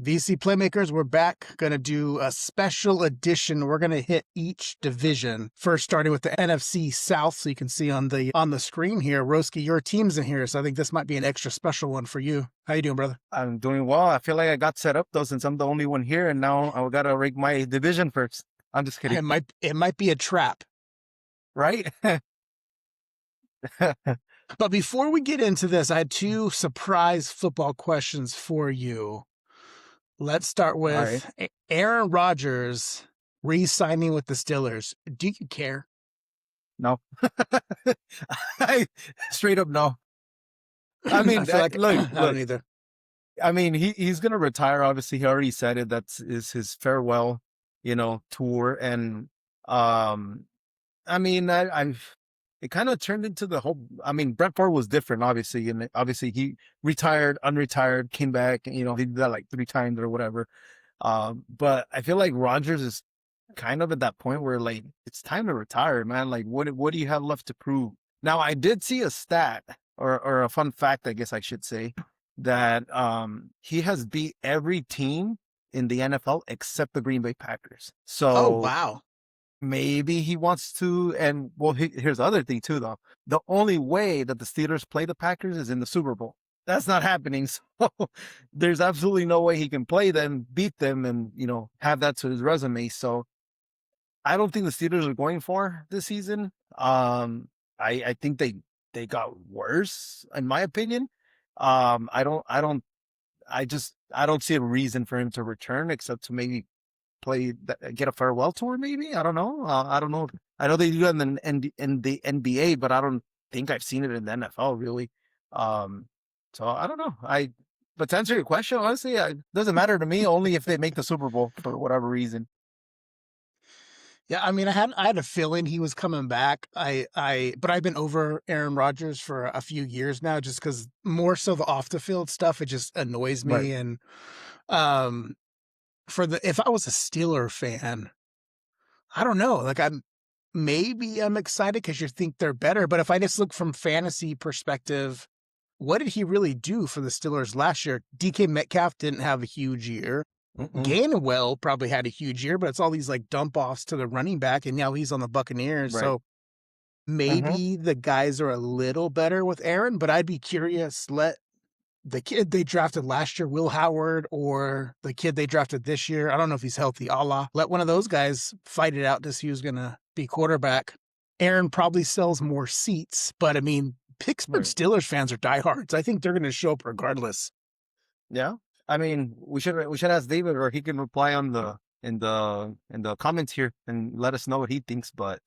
VC Playmakers, we're back. Going to do a special edition. We're going to hit each division. First, starting with the NFC South, so you can see on the screen here. Roski, your team's in here, so I think this might be an extra special one for you. How you doing, brother? I'm doing well. I feel like I got set up though, since I'm the only one here, and now I gotta rank my division first. I'm just kidding. It might be a trap, Right? But before we get into this, I had two surprise football questions for you. Let's start with Aaron Rodgers re-signing with the Steelers. Do you care? No. Straight up no. I mean, I don't either. I mean, he's gonna retire. Obviously, he already said it. Is his farewell, tour. And I mean, it kind of turned into the whole. I mean, Brett Favre was different, obviously, and obviously he retired, unretired, came back. He did that like 3 times or whatever. But I feel like Rodgers is kind of at that point where like it's time to retire, man. Like, what do you have left to prove? Now, I did see a stat or a fun fact, I guess I should say, that he has beat every team in the NFL except the Green Bay Packers. So, oh wow. Maybe he wants to, and well, here's the other thing too, though. The only way that the Steelers play the Packers is in the Super Bowl. That's not happening. So there's absolutely no way he can play them, beat them, and, have that to his resume. So I don't think the Steelers are going for this season. I think they got worse, in my opinion. I don't see a reason for him to return except to maybe get a farewell tour, maybe. I don't know. I don't know. I know they do that in the NBA, but I don't think I've seen it in the NFL really. So I don't know. But to answer your question, honestly, it doesn't matter to me. Only if they make the Super Bowl for whatever reason. Yeah, I mean, I had a feeling he was coming back. But I've been over Aaron Rodgers for a few years now, just because more so the off the field stuff, it just annoys me. Right. And if I was a Steeler fan, I don't know. Like I'm excited because you think they're better. But if I just look from fantasy perspective, what did he really do for the Steelers last year? DK Metcalf didn't have a huge year. Gainwell probably had a huge year, but it's all these like dump offs to the running back, and now he's on the Buccaneers. Right. So maybe the guys are a little better with Aaron, but I'd be curious. Let the kid they drafted last year, Will Howard, or the kid they drafted this year, I don't know if he's healthy, let one of those guys fight it out to see who's going to be quarterback. Aaron probably sells more seats, but I mean, Pittsburgh Steelers fans are diehards. I think they're going to show up regardless. Yeah. I mean, we should ask David, or he can reply in the comments here and let us know what he thinks. But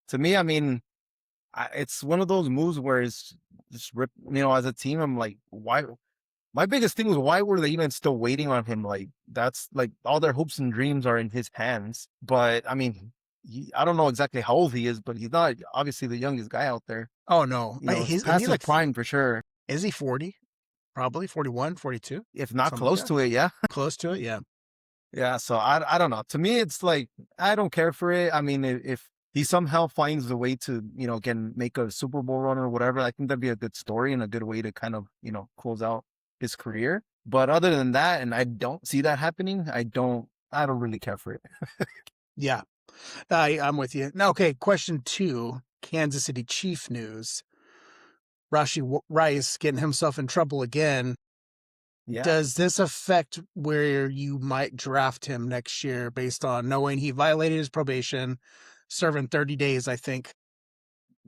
to me, I mean, it's one of those moves where it's just as a team, I'm like, why? My biggest thing was, why were they even still waiting on him? Like, that's like all their hopes and dreams are in his hands. But I mean, I don't know exactly how old he is, but he's not obviously the youngest guy out there. Oh no, he's past like prime for sure. Is he 40? Probably 41, 42. If not close to it, yeah. Close to it, yeah. Yeah, so I don't know. To me, it's like, I don't care for it. I mean, if he somehow finds the way to, again, make a Super Bowl run or whatever, I think that'd be a good story and a good way to kind of, close out his career. But other than that, and I don't see that happening, I don't really care for it. Yeah, I'm with you. Now, okay, question 2, Kansas City Chief news. Rashee Rice getting himself in trouble again. Yeah. Does this affect where you might draft him next year based on knowing he violated his probation, serving 30 days, I think?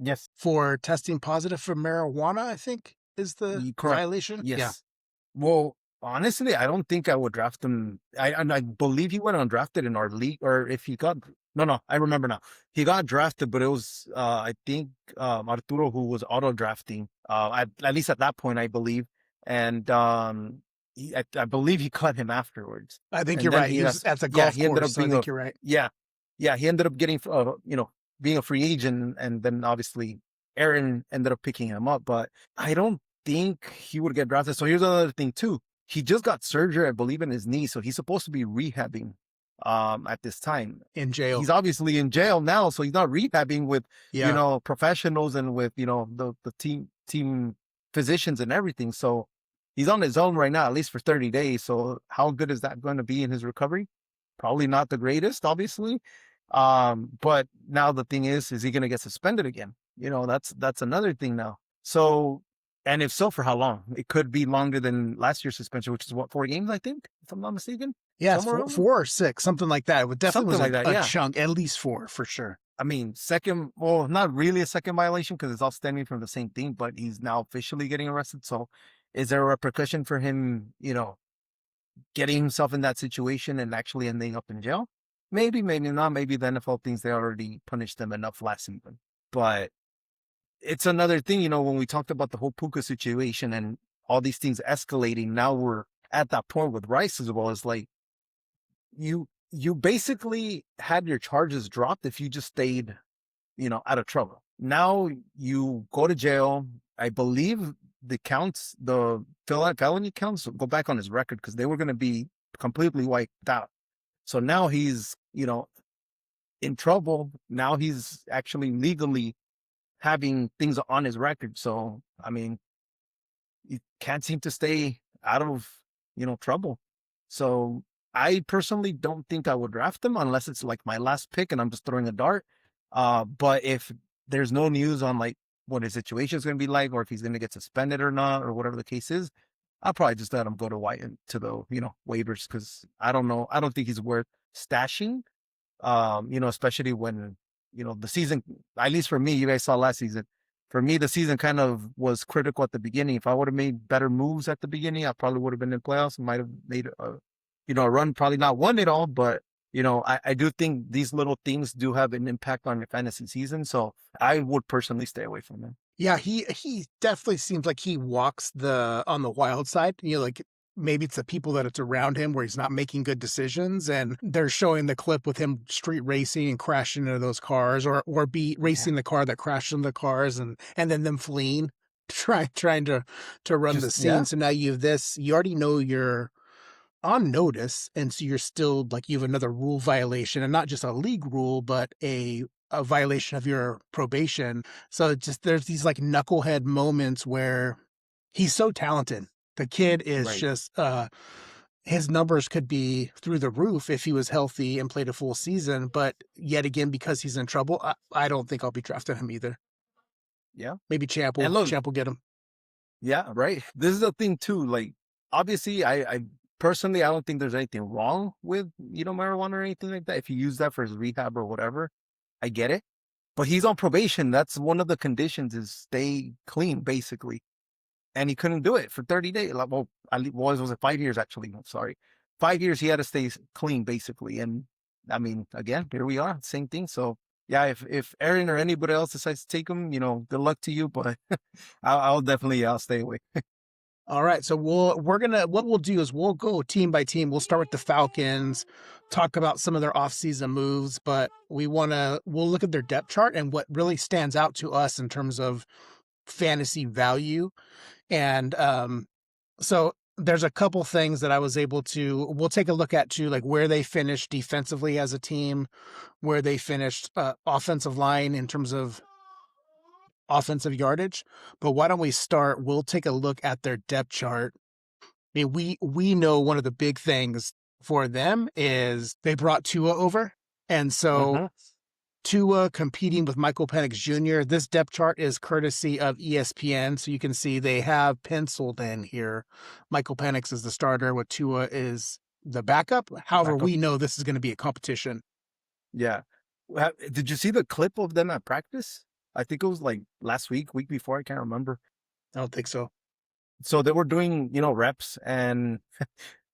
Yes. For testing positive for marijuana, I think, is the violation? Yes. Yeah. Well, honestly, I don't think I would draft him. I believe he went undrafted in our league, or if he got... No, I remember now. He got drafted, but it was, I think, Arturo who was auto-drafting, at least at that point, I believe. And I believe he cut him afterwards. I think you're right. He was at the golf course, ended up being I think you're right. Yeah, he ended up getting, being a free agent, and then obviously Aaron ended up picking him up. But I don't think he would get drafted. So here's another thing, too. He just got surgery, I believe, in his knee, so he's supposed to be rehabbing at this time. In jail. He's obviously in jail now, so he's not rehabbing with professionals and with the team physicians and everything. So he's on his own right now, at least for 30 days. So how good is that going to be in his recovery? Probably not the greatest, obviously. But now the thing is he going to get suspended again? That's another thing now. So, and if so, for how long? It could be longer than last year's suspension, which is what, 4 games, I think, if I'm not mistaken. Yeah, it's Somewhere around there? four or six, something like that. It definitely Something was like that. a Yeah. chunk, at least four for sure. I mean, second, well, not really a second violation because it's all stemming from the same thing, but he's now officially getting arrested. So is there a repercussion for him, getting himself in that situation and actually ending up in jail? Maybe, maybe not. Maybe the NFL thinks they already punished them enough last season. But it's another thing, when we talked about the whole Puka situation and all these things escalating, now we're at that point with Rice as well. It's like you basically had your charges dropped if you just stayed, out of trouble. Now you go to jail. I believe the counts, the felony counts, go back on his record because they were going to be completely wiped out. So now he's, in trouble. Now he's actually legally having things on his record. So, I mean, you can't seem to stay out of, trouble. So I personally don't think I would draft him unless it's like my last pick and I'm just throwing a dart. But if there's no news on like what his situation is going to be like, or if he's going to get suspended or not, or whatever the case is, I'll probably just let him go to to the, waivers. Cause I don't know. I don't think he's worth stashing. Especially when, the season, at least for me, you guys saw last season. For me, the season kind of was critical at the beginning. If I would have made better moves at the beginning, I probably would have been in playoffs. Might have made a run, probably not won it all, but I do think these little things do have an impact on your fantasy season. So I would personally stay away from them. Yeah, he definitely seems like he walks on the wild side. Like maybe it's the people that it's around him where he's not making good decisions, and they're showing the clip with him street racing and crashing into those cars, or racing the car that crashed into the cars, and then them fleeing, trying to run the Just scene. yeah, So now you have this. You already know you're on notice, and so you're still like you have another rule violation, and not just a league rule, but a violation of your probation. So there's these like knucklehead moments where he's so talented. The kid is right. just his numbers could be through the roof if he was healthy and played a full season, but yet again because he's in trouble, I don't think I'll be drafting him either. Yeah. Maybe And look, Champ will get him. yeah, right. This is the thing too. Like, obviously, I personally, I don't think there's anything wrong with, marijuana or anything like that. If you use that for his rehab or whatever, I get it. But he's on probation. That's one of the conditions is stay clean, basically. And he couldn't do it for 30 days. Like, well, was it 5 years actually? I'm sorry. 5 years he had to stay clean, basically. And I mean, again, here we are, same thing. So yeah, if Aaron or anybody else decides to take him, good luck to you. But I'll stay away. All right, so what we'll do is we'll go team by team. We'll start with the Falcons, talk about some of their offseason moves, but we'll look at their depth chart and what really stands out to us in terms of fantasy value. And so there's a couple things that we'll take a look at too, like where they finished defensively as a team, where they finished offensive line in terms of offensive yardage. But why don't we'll take a look at their depth chart. I mean, we know one of the big things for them is they brought Tua over. And so Tua competing with Michael Penix Jr. This depth chart is courtesy of ESPN. So you can see they have penciled in here. Michael Penix is the starter, with Tua is the backup. However, we know this is going to be a competition. Yeah. Did you see the clip of them at practice? I think it was like last week before. I can't remember. I don't think so. So they were doing, reps, and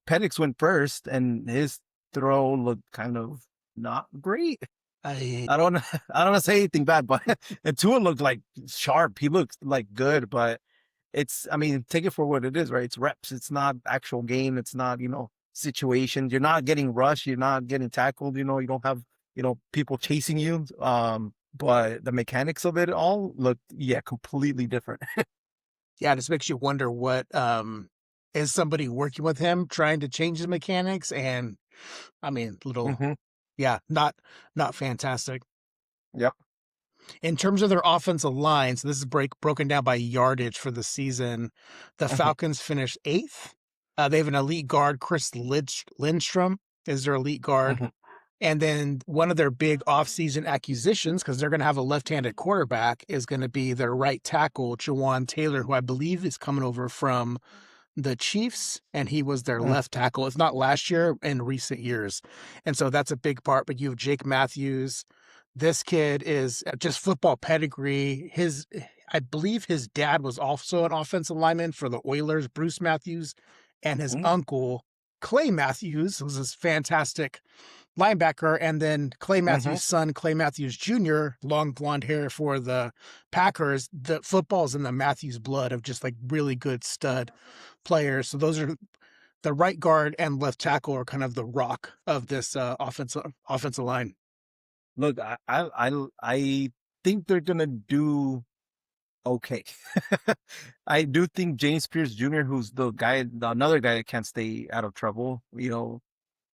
Penix went first, and his throw looked kind of not great. I don't want to say anything bad, but and Tua looked like sharp. He looked like good, but I mean, take it for what it is, right? It's reps. It's not actual game. It's not, situations. You're not getting rushed. You're not getting tackled. You don't have, people chasing you. But the mechanics of it all look, completely different. Yeah, it just makes you wonder what is somebody working with him trying to change his mechanics, and I mean, not fantastic. Yep. In terms of their offensive line, so this is broken down by yardage for the season. The Mhm, Falcons finished eighth. They have an elite guard, Chris Lindstrom is their elite guard. mhm, And then one of their big offseason acquisitions, because they're going to have a left-handed quarterback, is going to be their right tackle, Jawan Taylor, who I believe is coming over from the Chiefs, and he was their mm, left tackle. It's not last year, in recent years. And so that's a big part. But you have Jake Matthews. This kid is just football pedigree. I believe his dad was also an offensive lineman for the Oilers, Bruce Matthews, and his mm, uncle, Clay Matthews, was this fantastic linebacker. And then Clay mhm. Matthews' son, Clay Matthews Jr., long blonde hair for the Packers. The football's in the Matthews blood of just like really good stud players. So those are the right guard and left tackle are kind of the rock of this offensive line. Look, I think they're gonna do okay. I do think James Pierce Jr., who's another guy that can't stay out of trouble,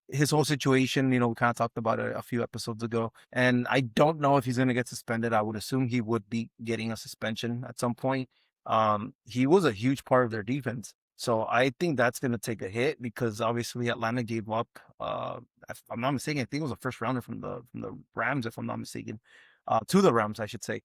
his whole situation, we kind of talked about it a few episodes ago. And I don't know if he's going to get suspended. I would assume he would be getting a suspension at some point. He was a huge part of their defense. So I think that's going to take a hit because obviously Atlanta gave up. If I'm not mistaken, I think it was a first rounder from the Rams, if I'm not mistaken, to the Rams, I should say.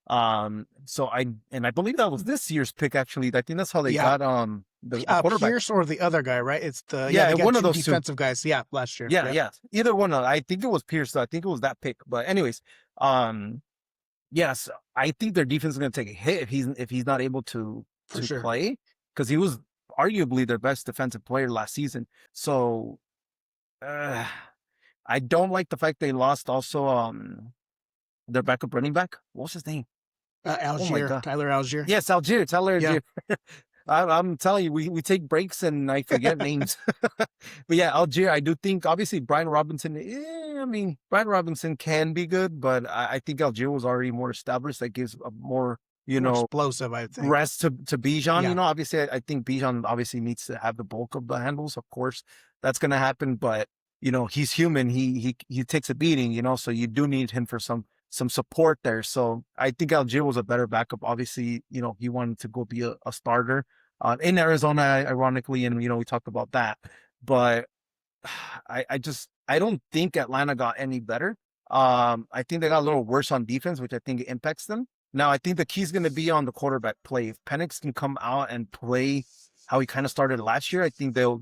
So I believe that was this year's pick actually. I think that's how they Yeah. got the quarterback. Pierce or the other guy, right? Yeah, They got one of two those two. defensive guys. Yeah, last year. Yeah, Yep, yeah. Either one. I think it was Pierce. Though. I think it was that pick. But anyways, um, yes, I think their defense is going to take a hit if he's not able to for sure. play because he was arguably their best defensive player last season. So uh, I don't like the fact they lost also their backup running back. What's his name? Oh my god. Tyler Algier. Yes, Tyler Yeah. Algier. I'm telling you, we take breaks and I forget names. But yeah, Algier, I do think obviously Brian Robinson. I mean, Brian Robinson can be good, but I think Algier was already more established. That gives a more More explosive, I think. rest to Bijan. Yeah, Obviously, I think Bijan obviously needs to have the bulk of the handles. Of course, that's going to happen. But he's human. He takes a beating. So you do need him for some support there. So I think Algier was a better backup. Obviously, he wanted to go be a starter in Arizona, ironically, and we talked about that. But I don't think Atlanta got any better. I think they got a little worse on defense, which I think impacts them. Now, I think the key is going to be on the quarterback play. If Penix can come out and play how he kind of started last year, I think they'll,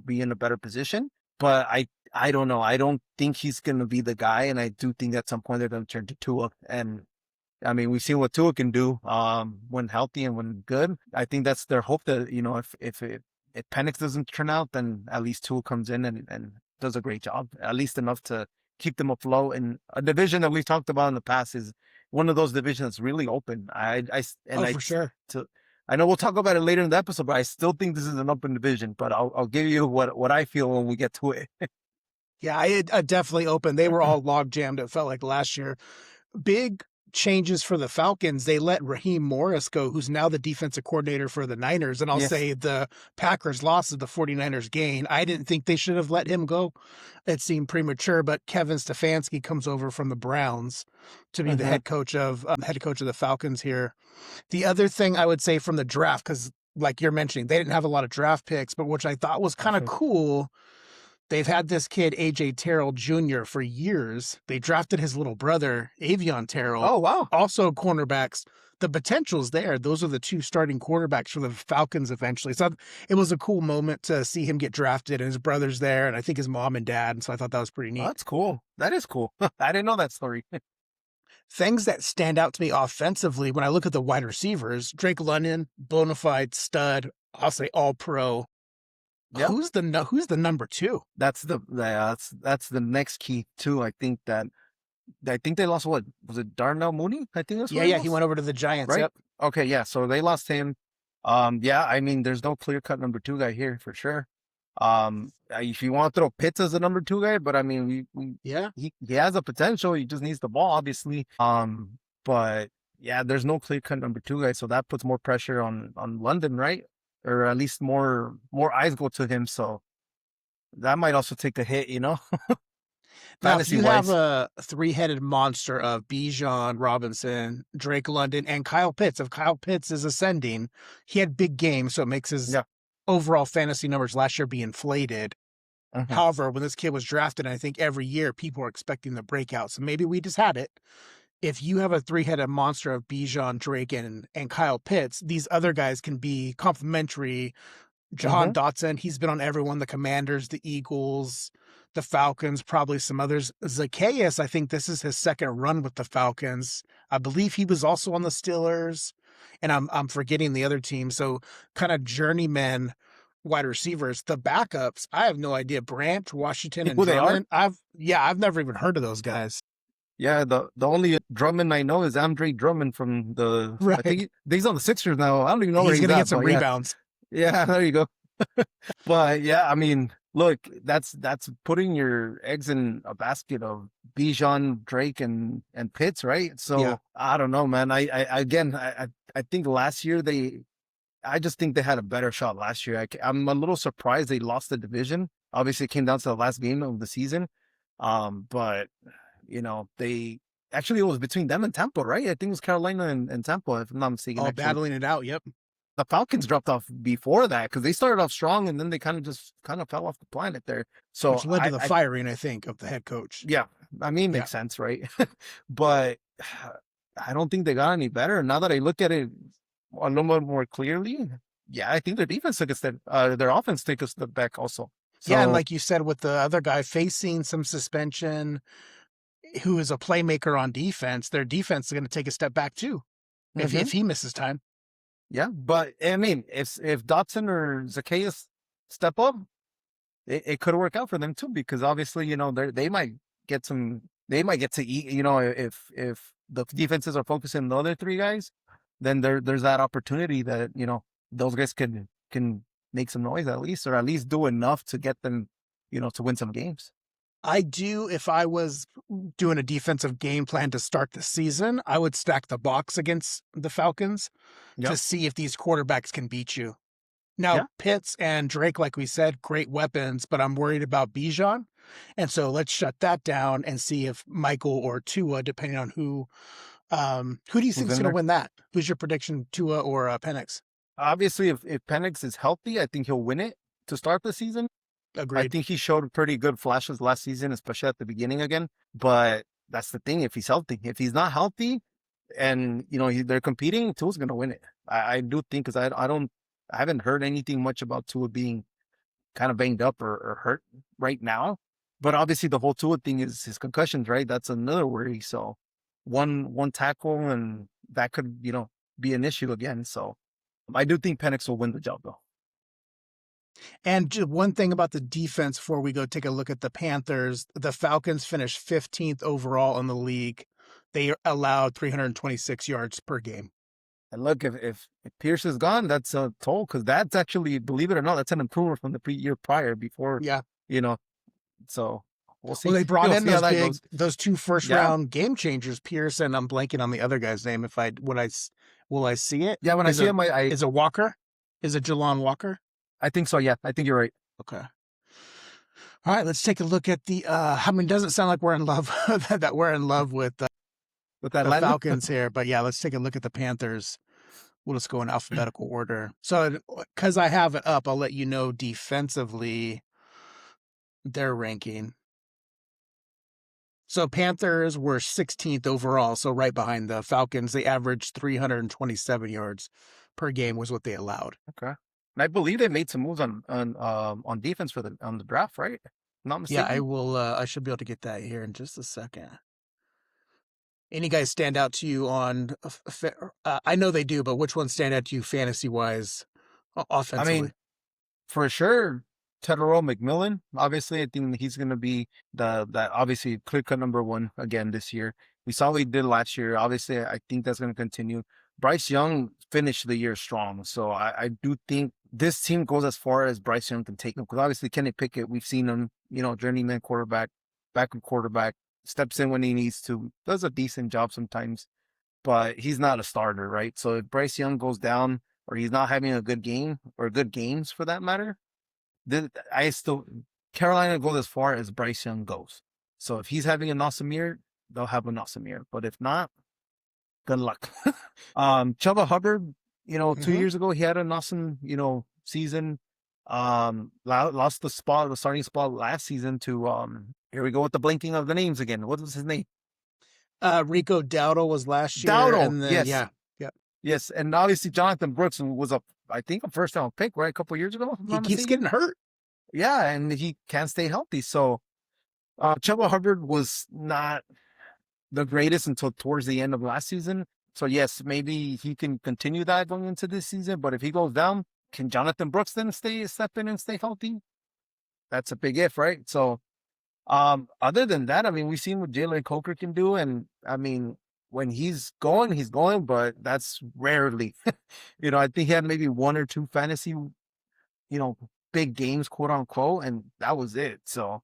be in a better position. But I don't know. I don't think he's going to be the guy. And I do think at some point they're going to turn to Tua. And I mean, we've seen what Tua can do when healthy and when good. I think that's their hope that, if Penix doesn't turn out, then at least Tua comes in and does a great job, at least enough to keep them afloat. And a division that we've talked about in the past is one of those divisions that's really open. for sure. I know we'll talk about it later in the episode, but I still think this is an open division. But I'll give you what I feel when we get to it. Yeah, I definitely open. They were all log jammed. It felt like last year. Big changes for the Falcons. They let Raheem Morris go, who's now the defensive coordinator for the Niners. And I'll Yes. say the Packers loss is the 49ers gain. I didn't think they should have let him go. It seemed premature, but Kevin Stefanski comes over from the Browns to be the Mm-hmm. head coach of the Falcons here. The other thing I would say from the draft, because like you're mentioning, they didn't have a lot of draft picks, but which I thought was kind of cool. They've had this kid, AJ Terrell Jr., for years. They drafted his little brother, Avion Terrell, Oh wow. also cornerbacks. The potential's there. Those are the two starting quarterbacks for the Falcons eventually. So it was a cool moment to see him get drafted and his brother's there, and I think his mom and dad. And so I thought that was pretty Oh, neat. that's cool. That is cool. I didn't know that story. Things that stand out to me offensively when I look at the wide receivers, Drake London, bona fide stud, I'll say all pro. Yeah. Who's the number two? That's the next key too. I think they lost what was it Darnell Mooney? I think that's what Yeah, he went over to the Giants. right. Yep. Okay, yeah. So they lost him. Yeah. I mean, there's no clear cut number two guy here for sure. If you want to throw Pitts as the number two guy, but I mean, Yeah. he has a potential. He just needs the ball, obviously. But yeah, there's no clear cut number two guy, so that puts more pressure on London, right? Or at least more eyes go to him. So that might also take a hit, Now, if fantasy you have wise. a three-headed monster of Bijan Robinson, Drake London, and Kyle Pitts, if Kyle Pitts is ascending, he had big games, so it makes his Yeah. overall fantasy numbers last year be inflated. Mhm. However, when this kid was drafted, I think every year people are expecting the breakout. So maybe we just had it. If you have a three-headed monster of Bijan, Drake, and Kyle Pitts, these other guys can be complementary. Jahan Mhm. Dotson, he's been on everyone, the Commanders, the Eagles, the Falcons, probably some others. Zacchaeus, I think this is his second run with the Falcons. I believe he was also on the Steelers, and I'm forgetting the other team. So kind of journeyman wide receivers. The backups, I have no idea. Branch, Washington, and Who they are? Drummond. I've never even heard of those guys. Yeah, the only Drummond I know is Andre Drummond from the. I Right. think he's on the Sixers now. I don't even know where He's he's gonna get at, some but yeah, rebounds. yeah. There you go. But yeah, I mean, look, that's putting your eggs in a basket of Bijan, Drake, and Pitts, right? Yeah. So I don't know, man. I think last year I just think they had a better shot last year. I'm a little surprised they lost the division. Obviously, it came down to the last game of the season. But they actually it was between them and Tampa, right? I think it was Carolina and Tampa, if I'm not mistaken. All Actually, battling it out. Yep. the Falcons dropped off before that because they started off strong and then they kind of fell off the planet there. So Which led to the firing, I think, of the head coach. yeah, I mean, Yeah. makes sense, right? But I don't think they got any better. Now that I look at it a little bit more clearly, yeah, I think their defense took a step, their offense took a step back also. Yeah, and So like you said, with the other guy facing some suspension, who is a playmaker on defense, their defense is going to take a step back too if mhm, he misses time. yeah, but I mean, if Dotson or Zacchaeus step up, it could work out for them too because obviously they might they might get to eat. If the defenses are focusing on the other three guys, then there's that opportunity that those guys can make some noise at least, or at least do enough to get them to win some games. I do, if I was doing a defensive game plan to start the season, I would stack the box against the Falcons to Yep. see if these quarterbacks can beat you. Yeah. Now, Pitts and Drake, like we said, great weapons, but I'm worried about Bijan. And so let's shut that down and see if Michael or Tua, depending on who do you think Who's is in going to there? win that? Who's your prediction, Tua or Penix? Obviously, if Penix is healthy, I think he'll win it to start the season. I Agreed. think he showed pretty good flashes last season, especially at the beginning again. But that's the thing. If he's healthy, if he's not healthy and, they're competing, Tua's going to win it. I do think, because I haven't heard anything much about Tua being kind of banged up or hurt right now. But obviously the whole Tua thing is his concussions, right? That's another worry. So one tackle and that could, be an issue again. So I do think Penix will win the job though. And just one thing about the defense before we go take a look at the Panthers, the Falcons finished 15th overall in the league. They allowed 326 yards per game. And look, if Pierce is gone, that's a toll because that's actually, believe it or not, that's an improvement from the year prior before, Yeah. you know. So we'll Well, see. they brought We'll in see how that goes. those two first Yeah. round game changers, Pierce, and I'm blanking on the other guy's name. If I would I will I see it? Yeah, when I see him, Is it Walker? Is it Jalon Walker? I think so. Yeah, I think you're right. Okay. All right, let's take a look at the. I mean, it doesn't sound like we're in love that we're in love with With that the Latin. Falcons here, but yeah, let's take a look at the Panthers. We'll just go in alphabetical order. So, because I have it up, I'll let you know defensively their ranking. So Panthers were 16th overall, so right behind the Falcons. They averaged 327 yards per game was what they allowed. Okay. And I believe they made some moves on defense for on the draft, right? Not Yeah, mistaken. I will. I should be able to get that here in just a second. Any guys stand out to you on? I know they do, but which ones stand out to you fantasy wise, I offensively? mean, for sure, Tedero McMillan. Obviously, I think he's going to be that obviously clear cut number one again this year. We saw what he did last year. Obviously, I think that's going to continue. Bryce Young finished the year strong, so I do think this team goes as far as Bryce Young can take them. Because obviously, Kenny Pickett, we've seen him, journeyman quarterback, backup quarterback, steps in when he needs to, does a decent job sometimes, but he's not a starter, right? So if Bryce Young goes down or he's not having a good game or good games for that matter, then I still Carolina goes as far as Bryce Young goes. So if he's having an awesome year, they'll have an awesome year. But if not, good luck. Chuba Hubbard, 2 Mhm. years ago, he had an awesome, season. Lost the starting spot last season to here we go with the blinking of the names again. What was his name? Rico Dowdle was last year, Dowdle. and then Yes, yeah, yeah. yes, and obviously Jonathan Brooks was I think a first round pick, right, a couple years ago, if I'm He not keeps mistaken. getting hurt. Yeah, and he can't stay healthy. So Chuba Hubbard was not the greatest until towards the end of last season. So yes, maybe he can continue that going into this season. But if he goes down, can Jonathan Brooks then step in and stay healthy? That's a big if, right? So other than that, I mean, we've seen what Jalen Coker can do, and I mean, when he's going, but that's rarely. I think he had maybe one or two fantasy, big games, quote unquote, and that was it. So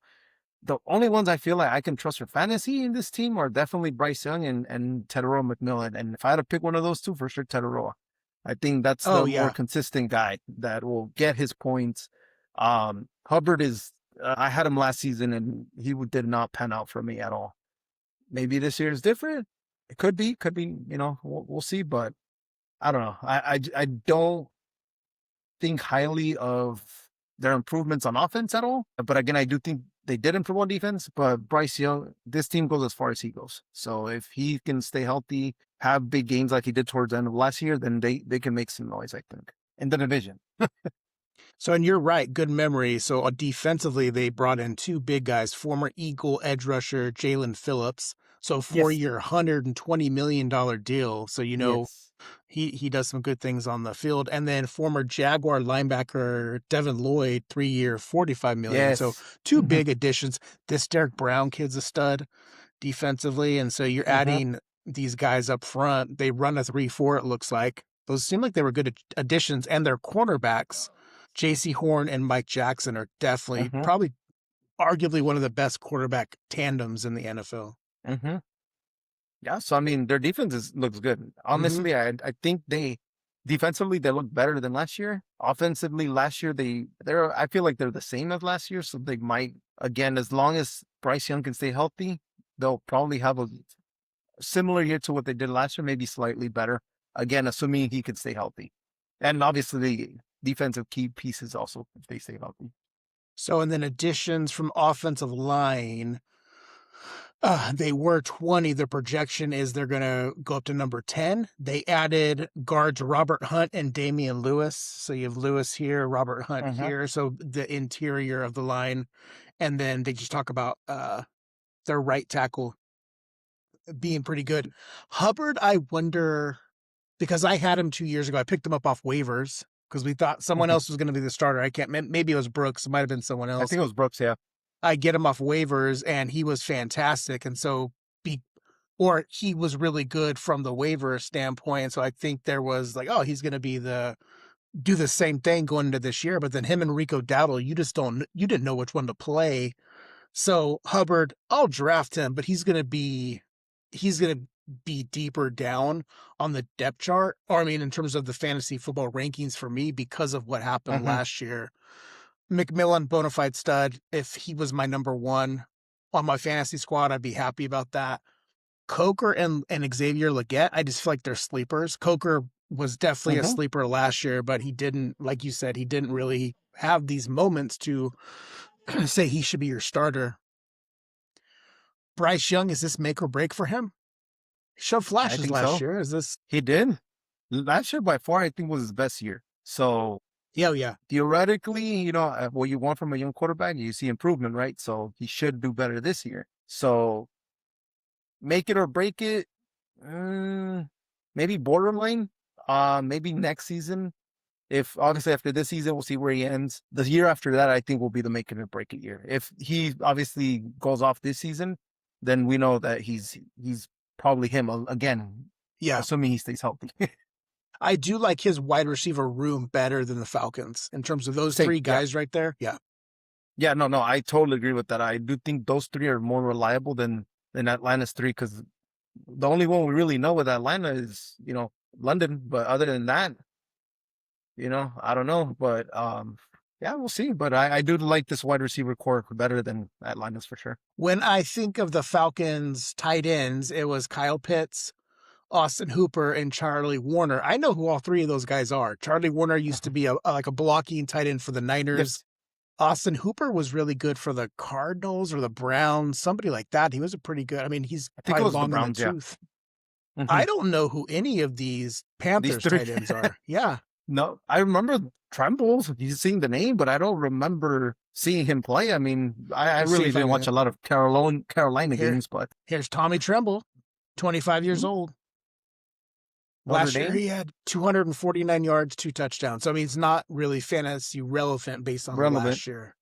the only ones I feel like I can trust for fantasy in this team are definitely Bryce Young and Tedero McMillan. And if I had to pick one of those two, for sure, Tedero. I think that's Oh the more yeah. consistent guy that will get his points. Hubbard is, I had him last season and he did not pan out for me at all. Maybe this year is different. It could be, we'll see, but I don't know. I don't think highly of their improvements on offense at all. But again, I do think they did improve on defense. But Bryce Young, this team goes as far as he goes. So if he can stay healthy, have big games like he did towards the end of last year, then they can make some noise, I think, in the division. So, and you're right, good memory. So, defensively, they brought in two big guys, former Eagle edge rusher Jalen Phillips. So, Yes. 4 year, $120 million deal. So, Yes. he does some good things on the field. And then former Jaguar linebacker Devin Lloyd, 3 year, 45 million. So, Yes. two Mm-hmm. big additions. This Derek Brown kid's a stud defensively, and so you're Mm-hmm. adding these guys up front. They run a 3-4. It looks like those seem like they were good additions, and their cornerbacks, J.C. Horn and Mike Jackson, are definitely Mm-hmm. probably arguably one of the best quarterback tandems in the NFL. Mm-hmm. Yeah. So I mean, their looks good. Mm-hmm. Honestly, I think they defensively they look better than last year. Offensively, last year they're I feel like they're the same as last year. So they might again, as long as Bryce Young can stay healthy, they'll probably have a similar year to what they did last year, maybe slightly better. Again, assuming he can stay healthy, and obviously the defensive key pieces also if they stay healthy. So, and then additions from offensive line. They were 20. The projection is they're going to go up to number 10. They added guards Robert Hunt and Damian Lewis. So you have Lewis here, Robert Hunt Mm-hmm. here. So the interior of the line. And then they just talk about their right tackle being pretty good. Hubbard, I wonder, because I had him 2 years ago. I picked him up off waivers because we thought someone Mm-hmm. else was going to be the starter. I can't, maybe it was Brooks. It might have been someone I else. think it was Brooks. Yeah. I get him off waivers and he was fantastic. And so or he was really good from the waiver standpoint. So I think there was like, oh, he's going to do the same thing going into this year. But then him and Rico Dowdle, you didn't know which one to play. So Hubbard, I'll draft him, but he's going to be deeper down on the depth chart, or I mean, in terms of the fantasy football rankings for me because of what happened Mm-hmm. last year. McMillan, bona fide stud. If he was my number one on my fantasy squad, I'd be happy about that. Coker and Xavier Legette, I just feel like they're sleepers. Coker was definitely a Mm-hmm. sleeper last year, but he didn't, like you said, he didn't really have these moments to say he should be your starter. Bryce Young, is this make or break for him? He showed I flashes think last so. year. Is this? He did. Last year by far, I think was his best year. So Yeah, yeah. theoretically, what you want from a young quarterback, you see improvement, right? So he should do better this year. So make it or break it, maybe borderline. Maybe next season. If obviously after this season, we'll see where he ends. The year after that, I think will be the make it or break it year. If he obviously goes off this season, then we know that he's probably him again, Yeah. assuming he stays healthy. I do like his wide receiver room better than the Falcons in terms of those Same, three yeah. guys right there. Yeah. Yeah, no, I totally agree with that. I do think those three are more reliable than Atlanta's three because the only one we really know with Atlanta is London. But other than that, I don't know. But Yeah, we'll see. But I do like this wide receiver core better than Atlanta's for sure. When I think of the Falcons tight ends, it was Kyle Pitts, Austin Hooper, and Charlie Warner. I know who all three of those guys are. Charlie Warner used to be like a blocking tight end for the Niners. Yes, Austin Hooper was really good for the Cardinals or the Browns, somebody like that. He was a pretty good. I mean, he's I think it probably was the long in the Browns. Yeah. tooth. Hmm. I don't know who any of these These Panthers three. tight ends are. Yeah. No, I remember Trembles. You've seen the name, but I don't remember seeing him play. I mean, I Let's see really if I didn't watch can. a lot of Carolina Here, games, but here's Tommy Tremble, 25 years hmm, old. Notre Last year Dame he had 249 yards, 2 touchdowns. So I mean, it's not really fantasy relevant based on relevant. last year.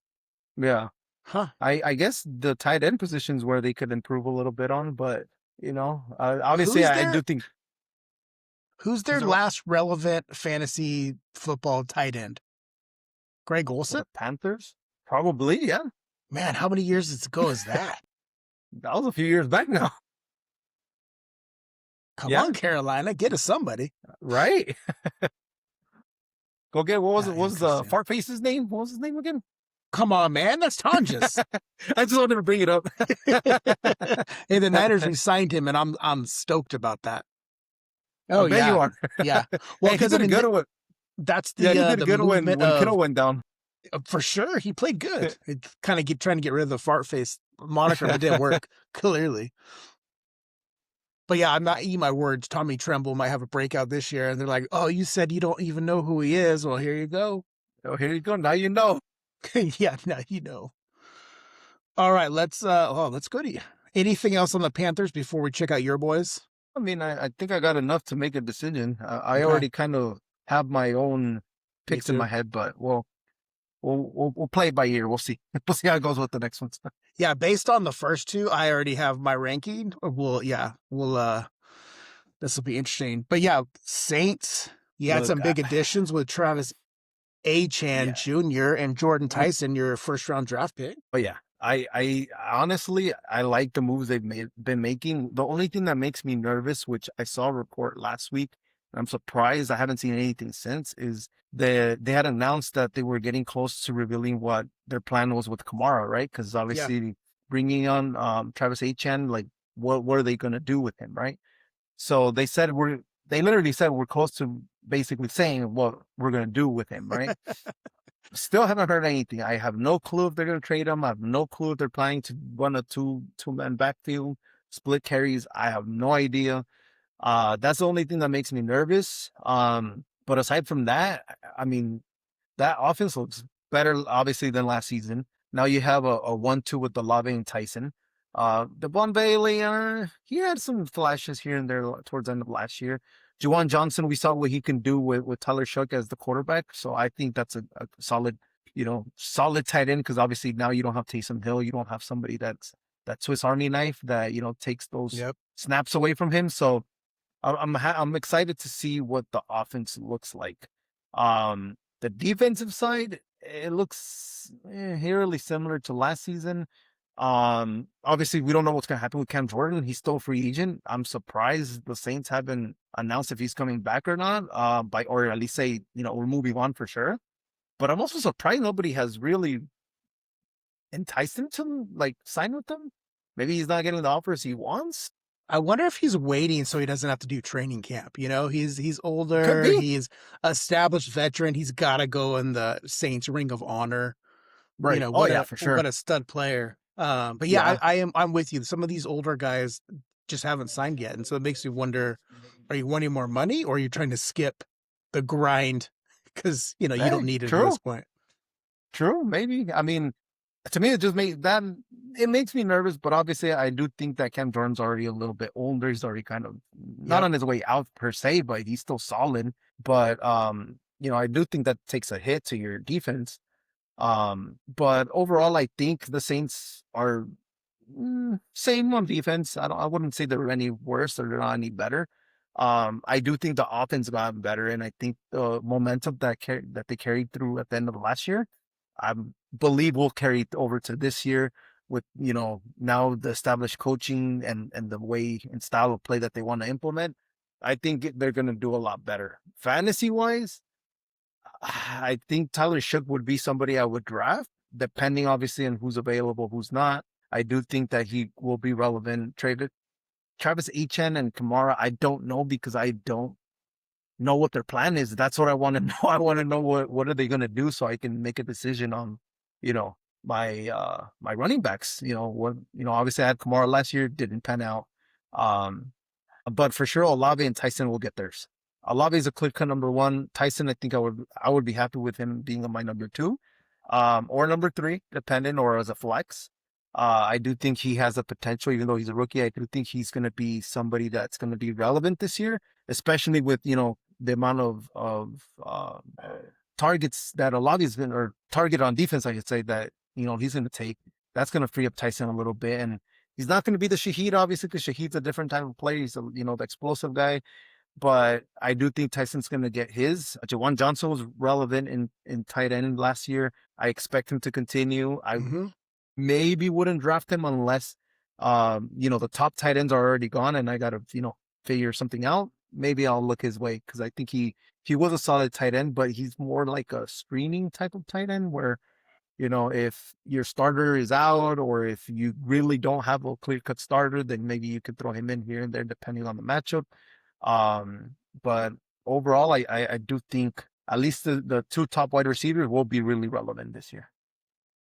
Yeah, Huh. I guess the tight end positions where they could improve a little bit on, but obviously Who's I do their think who's who's their the last relevant fantasy football tight end? Greg for Olson? the Panthers. Probably, yeah. Man, how many years ago is that? That was a few years back now. Come Yeah, on, Carolina, get us somebody. right. Go get what was Yeah, it? What was interesting. Fart Face's name? What was his name again? Come on, man, that's Tonjes. I just wanted to bring it up. Hey, the Niners re-signed him, and I'm stoked about that. I Oh bet yeah, you are. yeah. Well, Hey, he because I did a mean, good one. that's Yeah, he did a the good one movement when Kittle of went down. for sure he played good. It kind of trying to get rid of the fart face moniker, but it didn't work clearly. But yeah, I'm not eating my words. Tommy Tremble might have a breakout this year, and they're like, "Oh, you said you don't even know who he is. Well, here you go." Oh, here you go. Now you know. Yeah, now you know. All right, let's go to you. Anything else on the Panthers before we check out your boys? I mean, I think I got enough to make a decision. I Okay, already kind of have my own me picks in my too. head, but we'll play it by ear. We'll see. We'll see how it goes with the next ones. Yeah, based on the first two, I already have my ranking. We'll this will be interesting. But yeah, Saints, you had Look, some big additions with Travis Achan yeah, Jr. and Jordan Tyson, your first round draft pick. but yeah, I honestly I like the moves been making. The only thing that makes me nervous, which I saw a report last week, and I'm surprised I haven't seen anything since, is they had announced that they were getting close to revealing what their plan was with Kamara, right? Because Yeah. obviously bringing on Travis Achan, like what are they gonna do with him, right? So they literally said we're close to basically saying what we're gonna do with him, right? Still haven't heard anything. I have no clue if they're going to trade him. I have no clue if they're planning to run a two-man backfield, split carries. I have no idea. That's the only thing that makes me nervous. But aside from that, I mean, that offense looks better, obviously, than last season. Now you have a 1-2 with the Olave and Tyson. The Von Bailey, he had some flashes here and there towards the end of last year. Juwan Johnson, we saw what he can do with Tyler Shook as the quarterback. So I think that's a solid, solid tight end because obviously now you don't have Taysom Hill. You don't have somebody that's that Swiss Army knife that, takes those Yep. snaps away from him. So I'm excited to see what the offense looks like. The defensive side, it looks eerily similar to last season. Obviously we don't know what's gonna happen with Cam Jordan. He's still a free agent. I'm surprised the Saints haven't announced if he's coming back or not. Or at least say, we're moving on for sure. But I'm also surprised nobody has really enticed him to like sign with them. Maybe he's not getting the offers he wants. I wonder if he's waiting so he doesn't have to do training camp. He's Could older, be. he's established veteran, he's got to go in the Saints Ring of Honor. Right. Oh What yeah, a for sure. what a stud player. But yeah, Yeah. I'm with you. Some of these older guys just haven't signed yet, and so it makes me wonder: are you wanting more money, or are you trying to skip the grind because you don't Hey, need it at true. this point? True, maybe. I mean, to me, it makes me nervous, but obviously, I do think that Cam Jordan's already a little bit older. He's already kind of not Yep. on his way out per se, but he's still solid. But I do think that takes a hit to your defense. But overall, I think the Saints are same on defense. I wouldn't say they're any worse or they're not any better. I do think the offense got better, and I think the momentum that they carried through at the end of last year, I believe will carry over to this year with now the established coaching and the way and style of play that they want to implement. I think they're going to do a lot better fantasy wise. I think Tyler Shook would be somebody I would draft, depending obviously on who's available, who's not. I do think that he will be relevant. Travis Etienne and Kamara, I don't know because I don't know what their plan is. That's what I want to know. I want to know what are they going to do so I can make a decision on, you know, my running backs. Obviously I had Kamara last year, didn't pan out. Um, but for sure Olave and Tyson will get theirs. Olave is a clear cut number one. Tyson, I think I would be happy with him being on my number two, or number three, dependent, or as a flex. I do think he has the potential, even though he's a rookie. I do think he's going to be somebody that's going to be relevant this year, especially with the amount of targets that Olave's been, or target on defense, I should say, that he's going to take. That's going to free up Tyson a little bit, and he's not going to be the Shaheed, obviously, because Shaheed's a different type of player. He's the explosive guy. But I do think Tyson's going to get his. Jawan Johnson was relevant in tight end last year. I expect him to continue. I Mm-hmm. maybe wouldn't draft him unless, the top tight ends are already gone and I got to, figure something out. Maybe I'll look his way because I think he was a solid tight end, but he's more like a screening type of tight end where, if your starter is out or if you really don't have a clear cut starter, then maybe you could throw him in here and there depending on the matchup. But overall, I do think at least the two top wide receivers will be really relevant this year.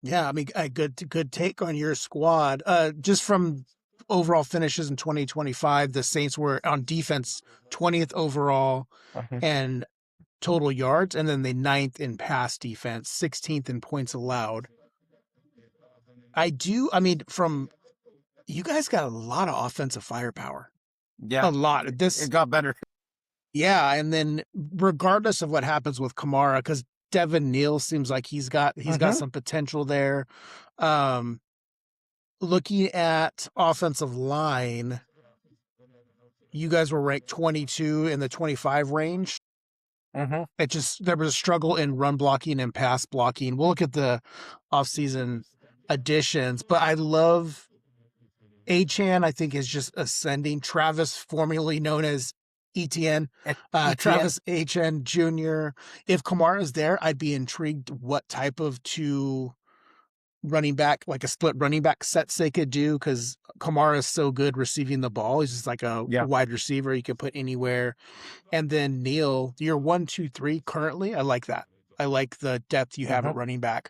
Yeah, I mean, a good take on your squad. Just from overall finishes in 2025, the Saints were on defense 20th overall Uh-huh. and total yards, and then they 9th in pass defense, 16th in points allowed. From you guys got a lot of offensive firepower. Yeah, A lot. it got better. Yeah, and then regardless of what happens with Kamara, because Devin Neal seems like he's got Uh-huh. some potential there. Um, Looking at offensive line, you guys were ranked 22 in the 25 range. Uh-huh. There was a struggle in run blocking and pass blocking. We'll look at the offseason additions, but I love Achan, I think, is just ascending. Travis, formerly known as ETN, ETN. Travis Achan Jr. If Kamara's there, I'd be intrigued what type of two running back, like a split running back sets they could do, because Kamara is so good receiving the ball. He's just like a Yeah. wide receiver you can put anywhere. And then Neal, you're 1, 2, 3 currently. I like that. I like the depth you have Uh-huh. at running back.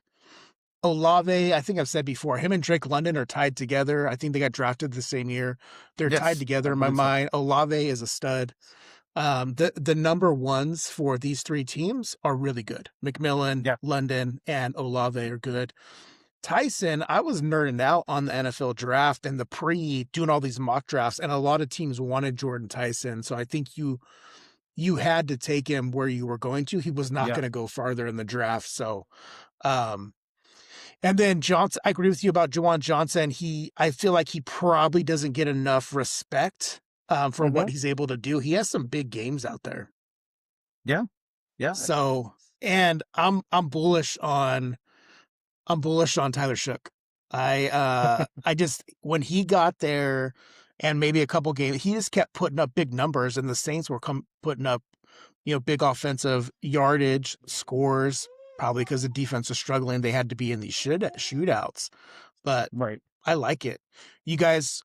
Olave, I think I've said before, him and Drake London are tied together. I think they got drafted the same year. They're tied Yes, together I in my believe so. mind. Olave is a stud. The number ones for these three teams are really good. McMillan, Yeah. London, and Olave are good. Tyson, I was nerding out on the NFL draft and the doing all these mock drafts, and a lot of teams wanted Jordan Tyson. So I think you had to take him where you were going to. He was not Yeah. going to go farther in the draft. So, and then Johnson, I agree with you about Jawan Johnson. I feel like he probably doesn't get enough respect for what Uh-huh. he's able to do. He has some big games out there. Yeah. Yeah. So, and I'm bullish on Tyler Shook. I just, when he got there and maybe a couple games, he just kept putting up big numbers, and the Saints were putting up, big offensive yardage scores, probably because the defense was struggling. They had to be in these shootouts, but Right. I like it. You guys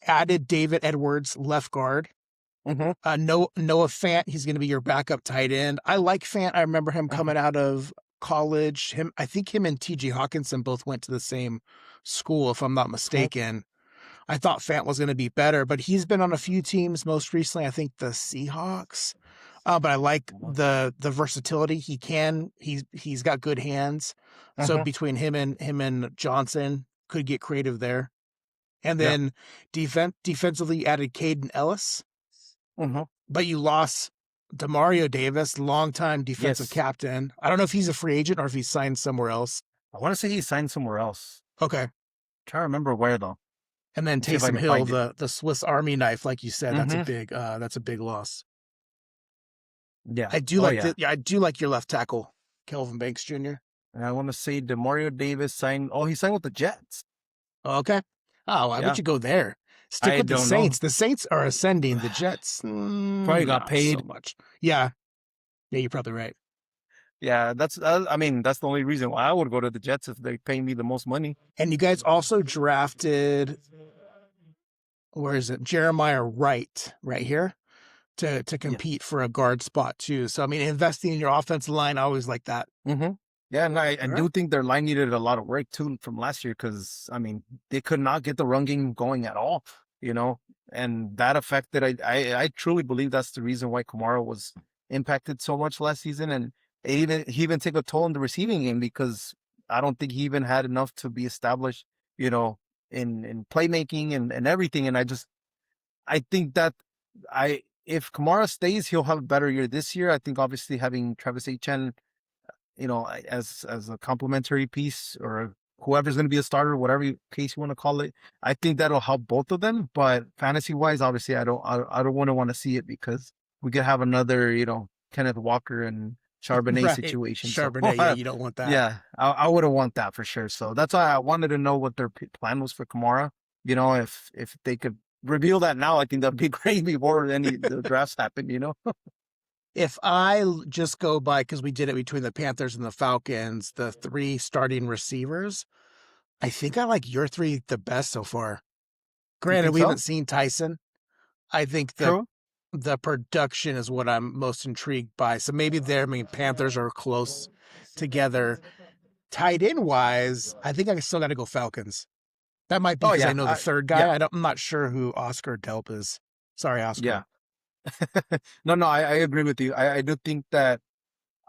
added David Edwards, left guard. Uh-huh. Noah Fant, he's going to be your backup tight end. I like Fant. I remember him coming out of college. I think him and T.J. Hawkinson both went to the same school, if I'm not mistaken. I thought Fant was going to be better, but he's been on a few teams. Most recently, I think the Seahawks. But I like the versatility. He's got good hands. So Uh-huh. between him and Johnson, could get creative there. And Yeah. then defensively, you added Caden Ellis, Uh-huh. but you lost Demario Davis, longtime defensive Yes. captain. I don't know if he's a free agent or if he's signed somewhere else. I want to say he signed somewhere else. Okay. Trying to remember where though. And then Let's see if I Taysom can Hill, find the Swiss Army knife, like you said, Mhm. that's a big loss. Yeah. I do I do like your left tackle, Kelvin Banks Jr. And I want to say Demario Davis signed. Oh, he signed with the Jets. Okay. Oh, why Yeah. would you go there? Stick I with the don't know. Saints. The Saints are ascending. The Jets Probably got not paid. so much. Yeah. Yeah, you're probably right. Yeah, I mean, that's the only reason why I would go to the Jets if they pay me the most money. And you guys also drafted, where is it? Jeremiah Wright right here to Yeah. compete for a guard spot too. So I mean, investing in your offensive line, I always like that. hmm Yeah, and I All right. do think their line needed a lot of work too from last year because I mean they could not get the run game going at all, you know, and that affected. I truly believe that's the reason why Kamara was impacted so much last season, and he even took a toll in the receiving game because I don't think he even had enough to be established, you know, in playmaking and everything. And I think that I if Kamara stays, he'll have a better year this year. I think obviously having Travis Etienne, you know, as a complementary piece or whoever's going to be a starter, case you want to call it, I think that'll help both of them. But fantasy wise, obviously, I don't want to see it because we could have another, you know, Kenneth Walker and Charbonnet Right. situation. So Charbonnet, yeah, you don't want that. yeah, I wouldn't want that for sure. So that's why I wanted to know what their plan was for Kamara. You know, if they could reveal that now, I think that'd be great before any the drafts happen. You know. If just go by, because we did it between the Panthers and the Falcons, the three starting receivers, I think I like your three the best so far. You Granted, think we haven't so? seen Tyson. I think True. the production is what I'm most intrigued by. So maybe I mean, Panthers are close together. Tight end wise, I think I still got to go Falcons. That might be Oh because I yeah, know the third yeah, guy. I'm not sure who Oscar Delp is. Sorry, yeah. Oscar. No, I agree with you. I do think that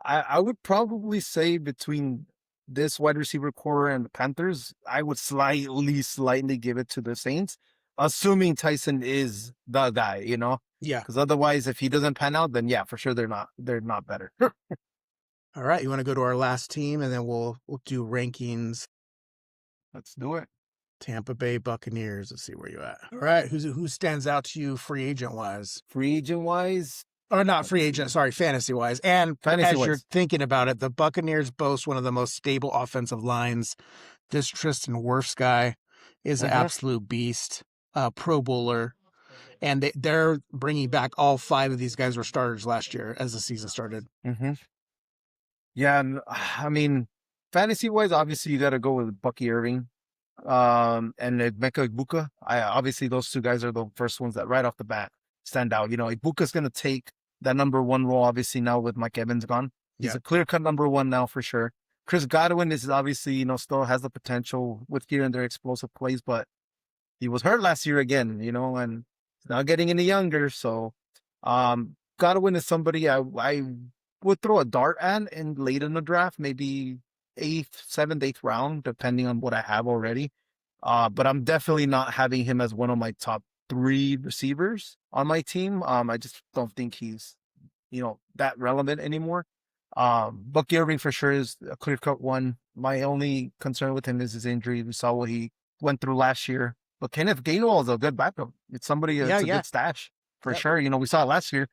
I would probably say between this wide receiver core and the Panthers, I would slightly give it to the Saints, assuming Tyson is the guy, you know? Yeah. Because otherwise, if he doesn't pan out, then yeah, for sure they're not better. All right. You want to go to our last team, and then we'll do rankings. Let's do it. Tampa Bay Buccaneers. Let's see where you at. All right. Who stands out to you free agent wise? Free agent wise, Or not let's free see. agent, sorry, fantasy wise. And Fantasy as you're wise. thinking about it, the Buccaneers boast one of the most stable offensive lines. This Tristan Wirfs guy is an Mm-hmm. absolute beast, Pro Bowler. And they're bringing back all five of these guys were starters last year as the season started. Mm-hmm. Yeah, and I mean, fantasy wise, obviously you got to go with Bucky Irving, and Emeka Ibuka. I obviously those two guys are the first ones that right off the bat stand out. You know, Ibuka's going to take that number one role. Obviously now with Mike Evans gone, he's Yeah. a clear cut number one now for sure. Chris Godwin is obviously still has the potential with here and there explosive plays, but he was hurt last year again. And he's now getting any younger. So, Godwin is somebody I would throw a dart at in late in the draft, maybe eighth, seventh, eighth round, depending on what I have already. But I'm definitely not having him as one of my top three receivers on my team. I just don't think he's, that relevant anymore. Bucky Irving for sure is a clear cut one. My only concern with him is his injury. We saw what he went through last year. But Kenneth Gainwell is a good backup. It's somebody, Yeah, it's a yeah. good stash for Yep. sure. We saw it last year.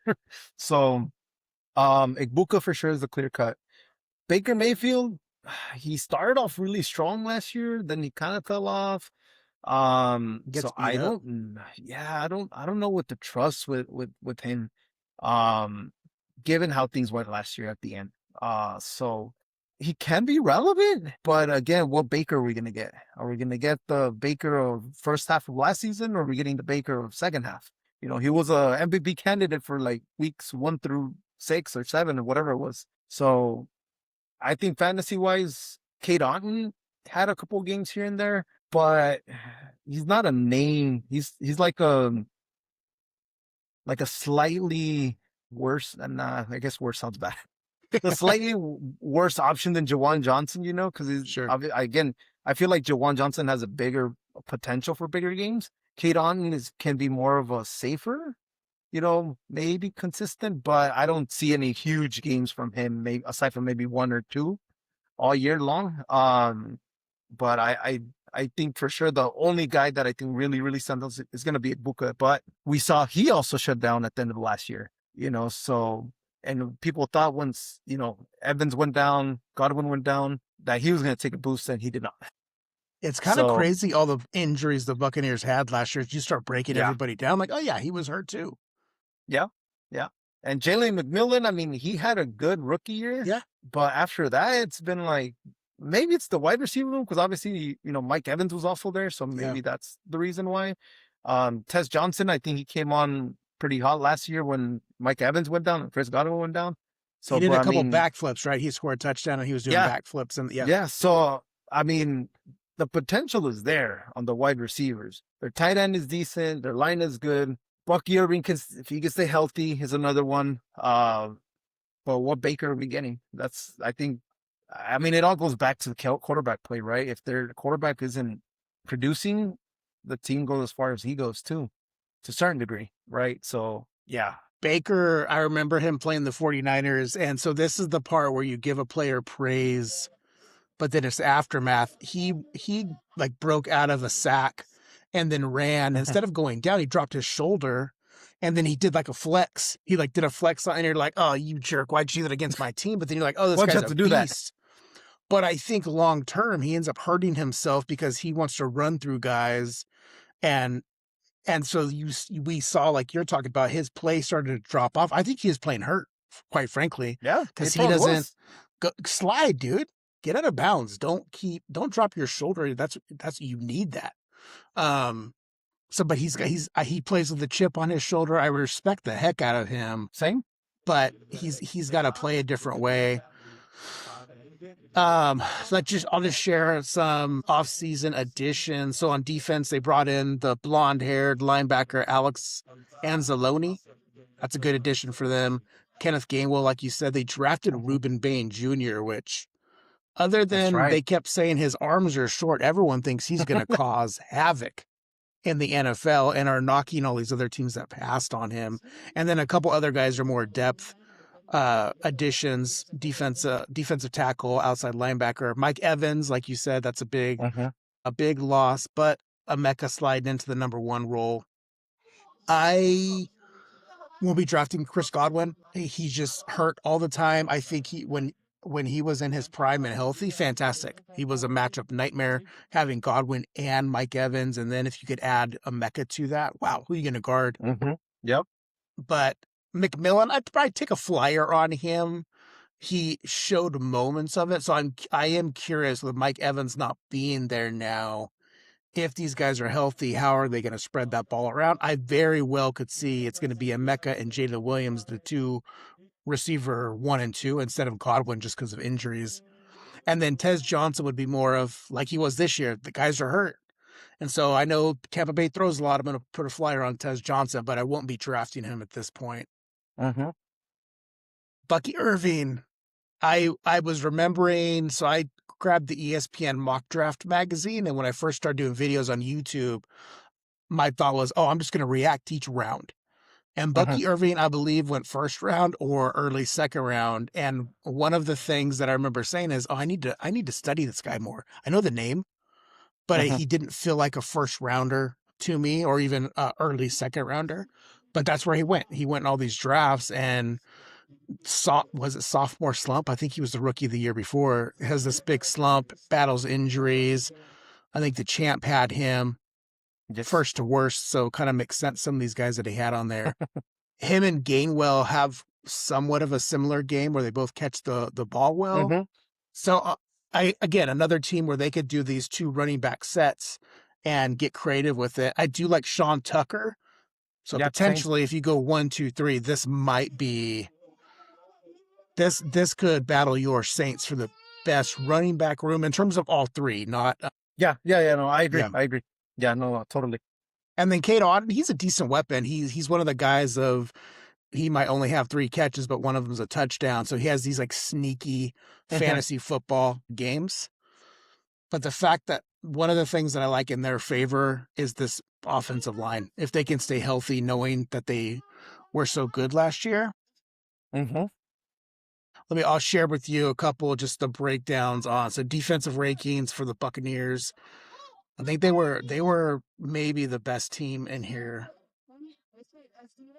So, Igbuka for sure is a clear cut. Baker Mayfield, he started off really strong last year, then he kind of fell off. Gets So beat up. I don't know what to trust with him. Um, Given how things went last year at the end. So he can be relevant, but again, what Baker are we gonna get? Are we gonna get the Baker of first half of last season, or are we getting the Baker of second half? He was a MVP candidate for like weeks 1 through 6 or 7 or whatever it was. So I think fantasy wise, Kate Otten had a couple games here and there, but he's not a name. He's like a slightly worse, and I guess worse sounds bad. A slightly worse option than Jawan Johnson, because Sure. again, I feel like Jawan Johnson has a bigger potential for bigger games. Kate Otten can be more of a safer, maybe consistent, but I don't see any huge games from him, maybe aside from maybe one or two all year long. But I think for sure the only guy that I think really, really stands out is going to be Ibuka. But we saw he also shut down at the end of last year, so, and people thought once, Evans went down, Godwin went down, that he was going to take a boost, and he did not. It's kind of So, crazy all the injuries the Buccaneers had last year. You start breaking yeah, everybody down, like, oh yeah, he was hurt too. yeah, yeah. And Jalen McMillan, I mean, he had a good rookie year, Yeah. but after that, it's been like maybe it's the wide receiver room because obviously, Mike Evans was also there, so Yeah. maybe that's the reason why. Tez Johnson, I think he came on pretty hot last year when Mike Evans went down and Chris Godwin went down. He So, did but a I couple mean, backflips, right? He scored a touchdown and he was doing yeah, backflips, and yeah. yeah. So, I mean, the potential is there on the wide receivers. Their tight end is decent. Their line is good. Bucky Irving can, if he can stay healthy, is another one. But what Baker are we getting? I think, I mean, it all goes back to the quarterback play, right? If their quarterback isn't producing, the team goes as far as he goes too, to a certain degree, right? So, yeah. Baker, I remember him playing the 49ers. And so this is the part where you give a player praise, but then it's aftermath. He like broke out of a sack and then ran. Instead of going down, he dropped his shoulder and then he did like a flex. He like did a flex and you're like, oh, you jerk. Why'd you do that against my team? But then you're like, oh, this Why'd you guy's have a to do that? beast. But I think long term, he ends up hurting himself because he wants to run through guys. And so we saw, like you're talking about, his play started to drop off. I think he is playing hurt, quite frankly. Yeah, Because it he probably doesn't was. slide, dude. Get out of bounds. Don't drop your shoulder. That's you need that. So, but he plays with a chip on his shoulder. I respect the heck out of him, Same. but he's got to play a different way. So I'll just share some off-season additions. So on defense, they brought in the blonde-haired linebacker Alex Anzalone. That's a good addition for them. Kenneth Gainwell, like you said, they drafted Reuben Bain Jr., which, other That's than right. they kept saying his arms are short, everyone thinks he's going to cause havoc in the NFL and are knocking all these other teams that passed on him. And then a couple other guys are more depth additions, defensive tackle, outside linebacker. Mike Evans, like you said, that's a big loss, but Emeka sliding into the number one role. I won't be drafting Chris Godwin. He's just hurt all the time. I think when he was in his prime and healthy, fantastic. He was a matchup nightmare having Godwin and Mike Evans. And then if you could add Emeka to that, wow, who are you going to guard? Yep. But McMillan, I'd probably take a flyer on him. He showed moments of it. So I am curious with Mike Evans not being there now. If these guys are healthy, how are they going to spread that ball around? I very well could see it's going to be Emeka and Jalen Williams, the two receiver 1 and 2, instead of Godwin just because of injuries. And then Tez Johnson would be more of like he was this year. The guys are hurt. And so I know Tampa Bay throws a lot. I'm going to put a flyer on Tez Johnson, but I won't be drafting him at this point. Bucky Irving, I was remembering, so I grabbed the ESPN mock draft magazine, and when I first started doing videos on YouTube, my thought was, oh, I'm just going to react each round. And Bucky Irving, I believe, went first round or early second round. And one of the things that I remember saying is, oh, I need to study this guy more. I know the name, but he didn't feel like a first rounder to me, or even early second rounder. But that's where he went. He went in all these drafts, and was it sophomore slump? I think he was the rookie of the year before. Has this big slump, battles injuries. I think the champ had him first to worst, so kind of makes sense. Some of these guys that he had on there. Him and Gainwell have somewhat of a similar game where they both catch the ball well. So again, another team where they could do these two running back sets and get creative with it. I do like Sean Tucker. So potentially, if you go 1, 2, 3, this might be this could battle your Saints for the best running back room in terms of all three. Not no, I agree. Yeah. I agree. Yeah, no, totally. And then Cade Otton, he's a decent weapon. He's one of the guys of, he might only have 3 catches, but one of them is a touchdown. So he has these like sneaky fantasy football games. But the fact that one of the things that I like in their favor is this offensive line. If they can stay healthy, knowing that they were so good last year. I'll share with you a couple just the breakdowns on defensive rankings for the Buccaneers. I think they were maybe the best team in here.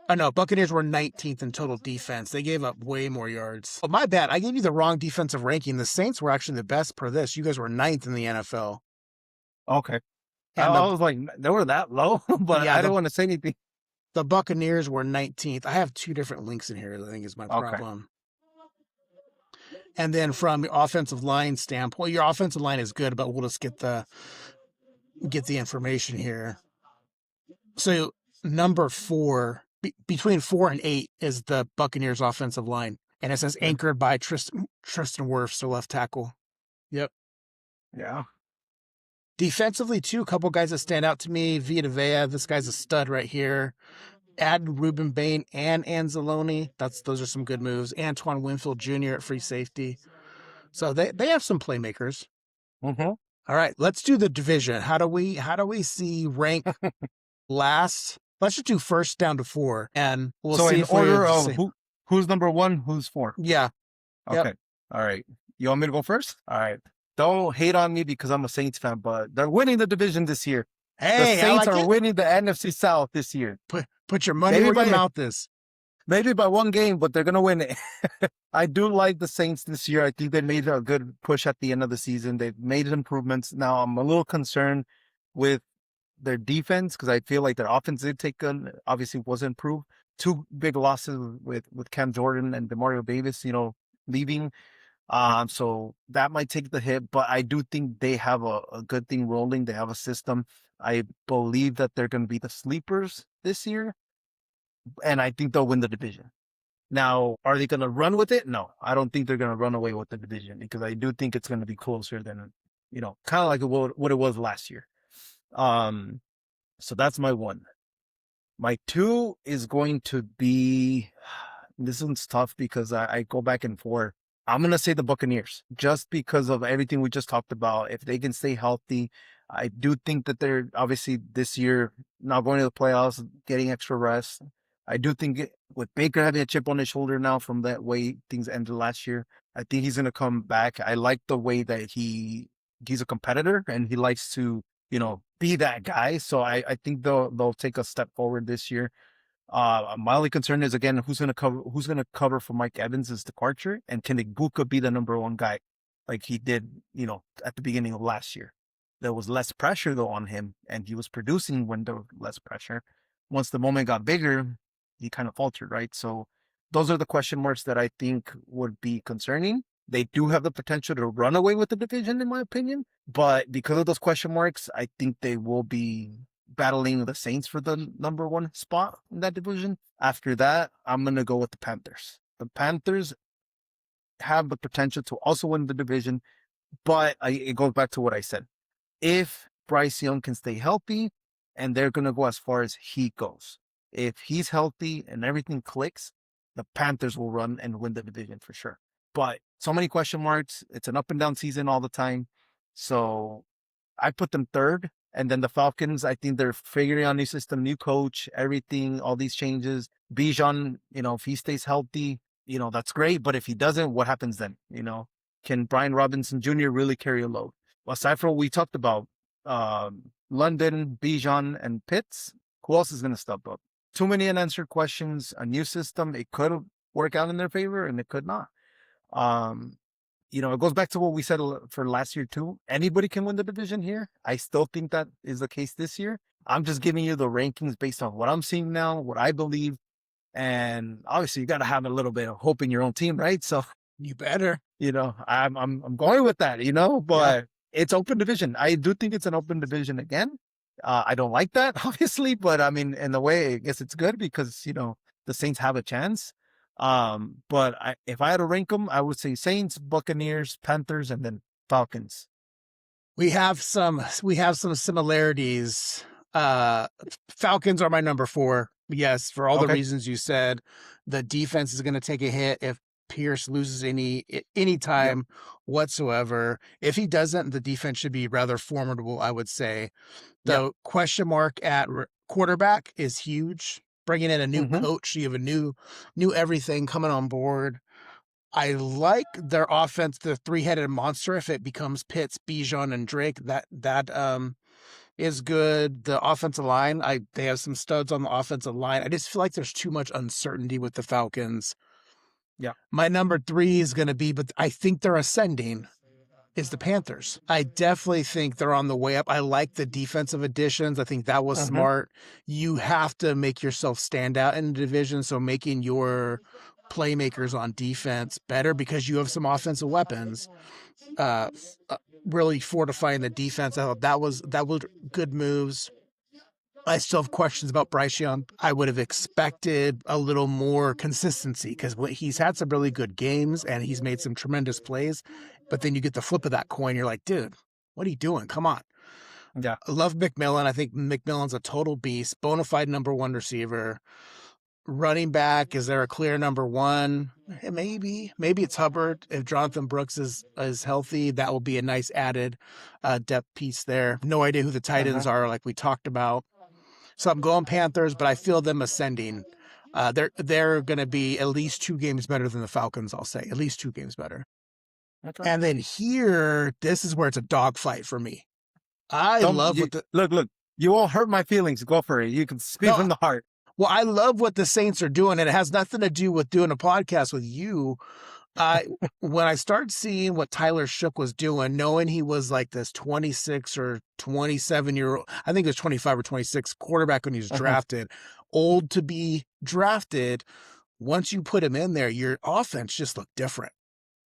Oh no, Buccaneers were 19th in total defense. They gave up way more yards. Oh, my bad. I gave you the wrong defensive ranking. The Saints were actually the best per this. You guys were 9th in the NFL. Okay. And I was like, they were that low, but Yeah, I didn't want to say anything. The Buccaneers were 19th. I have two different links in here, I think is my Okay. problem. And then from the offensive line standpoint, your offensive line is good, but we'll just get the information here. So number 4, between 4 and 8 is the Buccaneers offensive line. And it says anchored by Tristan Wirfs, the left tackle. Yep. Yeah. Defensively, too, a couple guys that stand out to me. Vita Vea, this guy's a stud right here. Add Ruben Bain and Anzalone. Those are some good moves. Antoine Winfield Jr. at free safety. So they have some playmakers. Mm-hmm. All right, let's do the division. How do we see rank last? Let's just do first down to 4, and we'll see in if order of who's number 1, who's 4. Yeah. Okay. Yep. All right. You want me to go first? All right. Don't hate on me because I'm a Saints fan, but they're winning the division this year. Hey, the Saints are winning the NFC South this year. Put your money where your mouth is. Maybe by 1 game, but they're going to win it. I do like the Saints this year. I think they made a good push at the end of the season. They've made improvements. Now, I'm a little concerned with their defense because I feel like their offense did obviously was improved. 2 big losses with Cam Jordan and DeMario Davis, leaving. So that might take the hit, but I do think they have a good thing rolling. They have a system. I believe that they're going to be the sleepers this year, and I think they'll win the division. Now, are they going to run with it? No, I don't think they're going to run away with the division because I do think it's going to be closer than, kind of like what it was last year. So that's my 1. My 2 is going to be, this one's tough because I go back and forth. I'm going to say the Buccaneers just because of everything we just talked about. If they can stay healthy, I do think that they're obviously this year not going to the playoffs, getting extra rest. I do think with Baker having a chip on his shoulder now from that way things ended last year, I think he's going to come back. I like the way that he's a competitor and he likes to, be that guy. So I think they'll take a step forward this year. My only concern is again, who's going to cover for Mike Evans' departure, and can Ibuka be the number 1 guy like he did, at the beginning of last year? There was less pressure though on him, and he was producing when there was less pressure. Once the moment got bigger, he kind of faltered, right? So those are the question marks that I think would be concerning. They do have the potential to run away with the division, in my opinion, but because of those question marks, I think they will be battling the Saints for the number 1 spot in that division. After that, I'm going to go with the Panthers. The Panthers have the potential to also win the division, but it goes back to what I said. If Bryce Young can stay healthy, and they're going to go as far as he goes. If he's healthy and everything clicks, the Panthers will run and win the division for sure. But so many question marks. It's an up and down season all the time. So I put them 3rd. And then the Falcons, I think they're figuring out new system, new coach, everything, all these changes. Bijan, if he stays healthy, that's great. But if he doesn't, what happens then? Can Brian Robinson Jr. really carry a load? Well, aside from what we talked about, London, Bijan, and Pitts, who else is going to step up? Too many unanswered questions, a new system. It could work out in their favor and it could not. It goes back to what we said for last year too. Anybody can win the division here. I still think that is the case this year. I'm just giving you the rankings based on what I'm seeing now, what I believe. And obviously you got to have a little bit of hope in your own team, right? So you better, I'm going with that, but it's open division. I do think it's an open division again. I don't like that obviously, but I mean, in a way, I guess it's good because, the Saints have a chance. But if I had to rank them, I would say Saints, Buccaneers, Panthers, and then Falcons. We have some similarities. Falcons are my number 4. Yes, for all the reasons you said. The defense is going to take a hit if Pierce loses any time whatsoever. If he doesn't, the defense should be rather formidable, I would say. The question mark at quarterback is huge. Bringing in a new coach, you have a new everything coming on board. I like their offense, the 3-headed monster. If it becomes Pitts, Bijan, and Drake, that is good. The offensive line, they have some studs on the offensive line. I just feel like there's too much uncertainty with the Falcons. Yeah. My number 3 is going to be, but I think they're ascending. is the Panthers. I definitely think they're on the way up. I like the defensive additions. I think that was smart. You have to make yourself stand out in the division, so making your playmakers on defense better because you have some offensive weapons. Really fortifying the defense. I thought that was good moves. I still have questions about Bryce Young. I would have expected a little more consistency because he's had some really good games and he's made some tremendous plays. But then you get the flip of that coin. You're like, dude, what are you doing? Come on. Yeah. I love McMillan. I think McMillan's a total beast, bona fide number one receiver. Running back, is there a clear number one? Maybe it's Hubbard. If Jonathan Brooks is healthy, that will be a nice added depth piece there. No idea who the tight ends are, like we talked about. So I'm going Panthers, but I feel them ascending. They're going to be at least 2 games better than the Falcons, I'll say. At least 2 games better. That's right. And then here, this is where it's a dogfight for me. Look, you won't hurt my feelings. Go for it. You can speak from the heart. Well, I love what the Saints are doing, and it has nothing to do with doing a podcast with you. When I started seeing what Tyler Shook was doing, knowing he was like this 26 or 27-year-old, I think it was 25 or 26 quarterback when he was drafted, old to be drafted. Once you put him in there, your offense just looked different.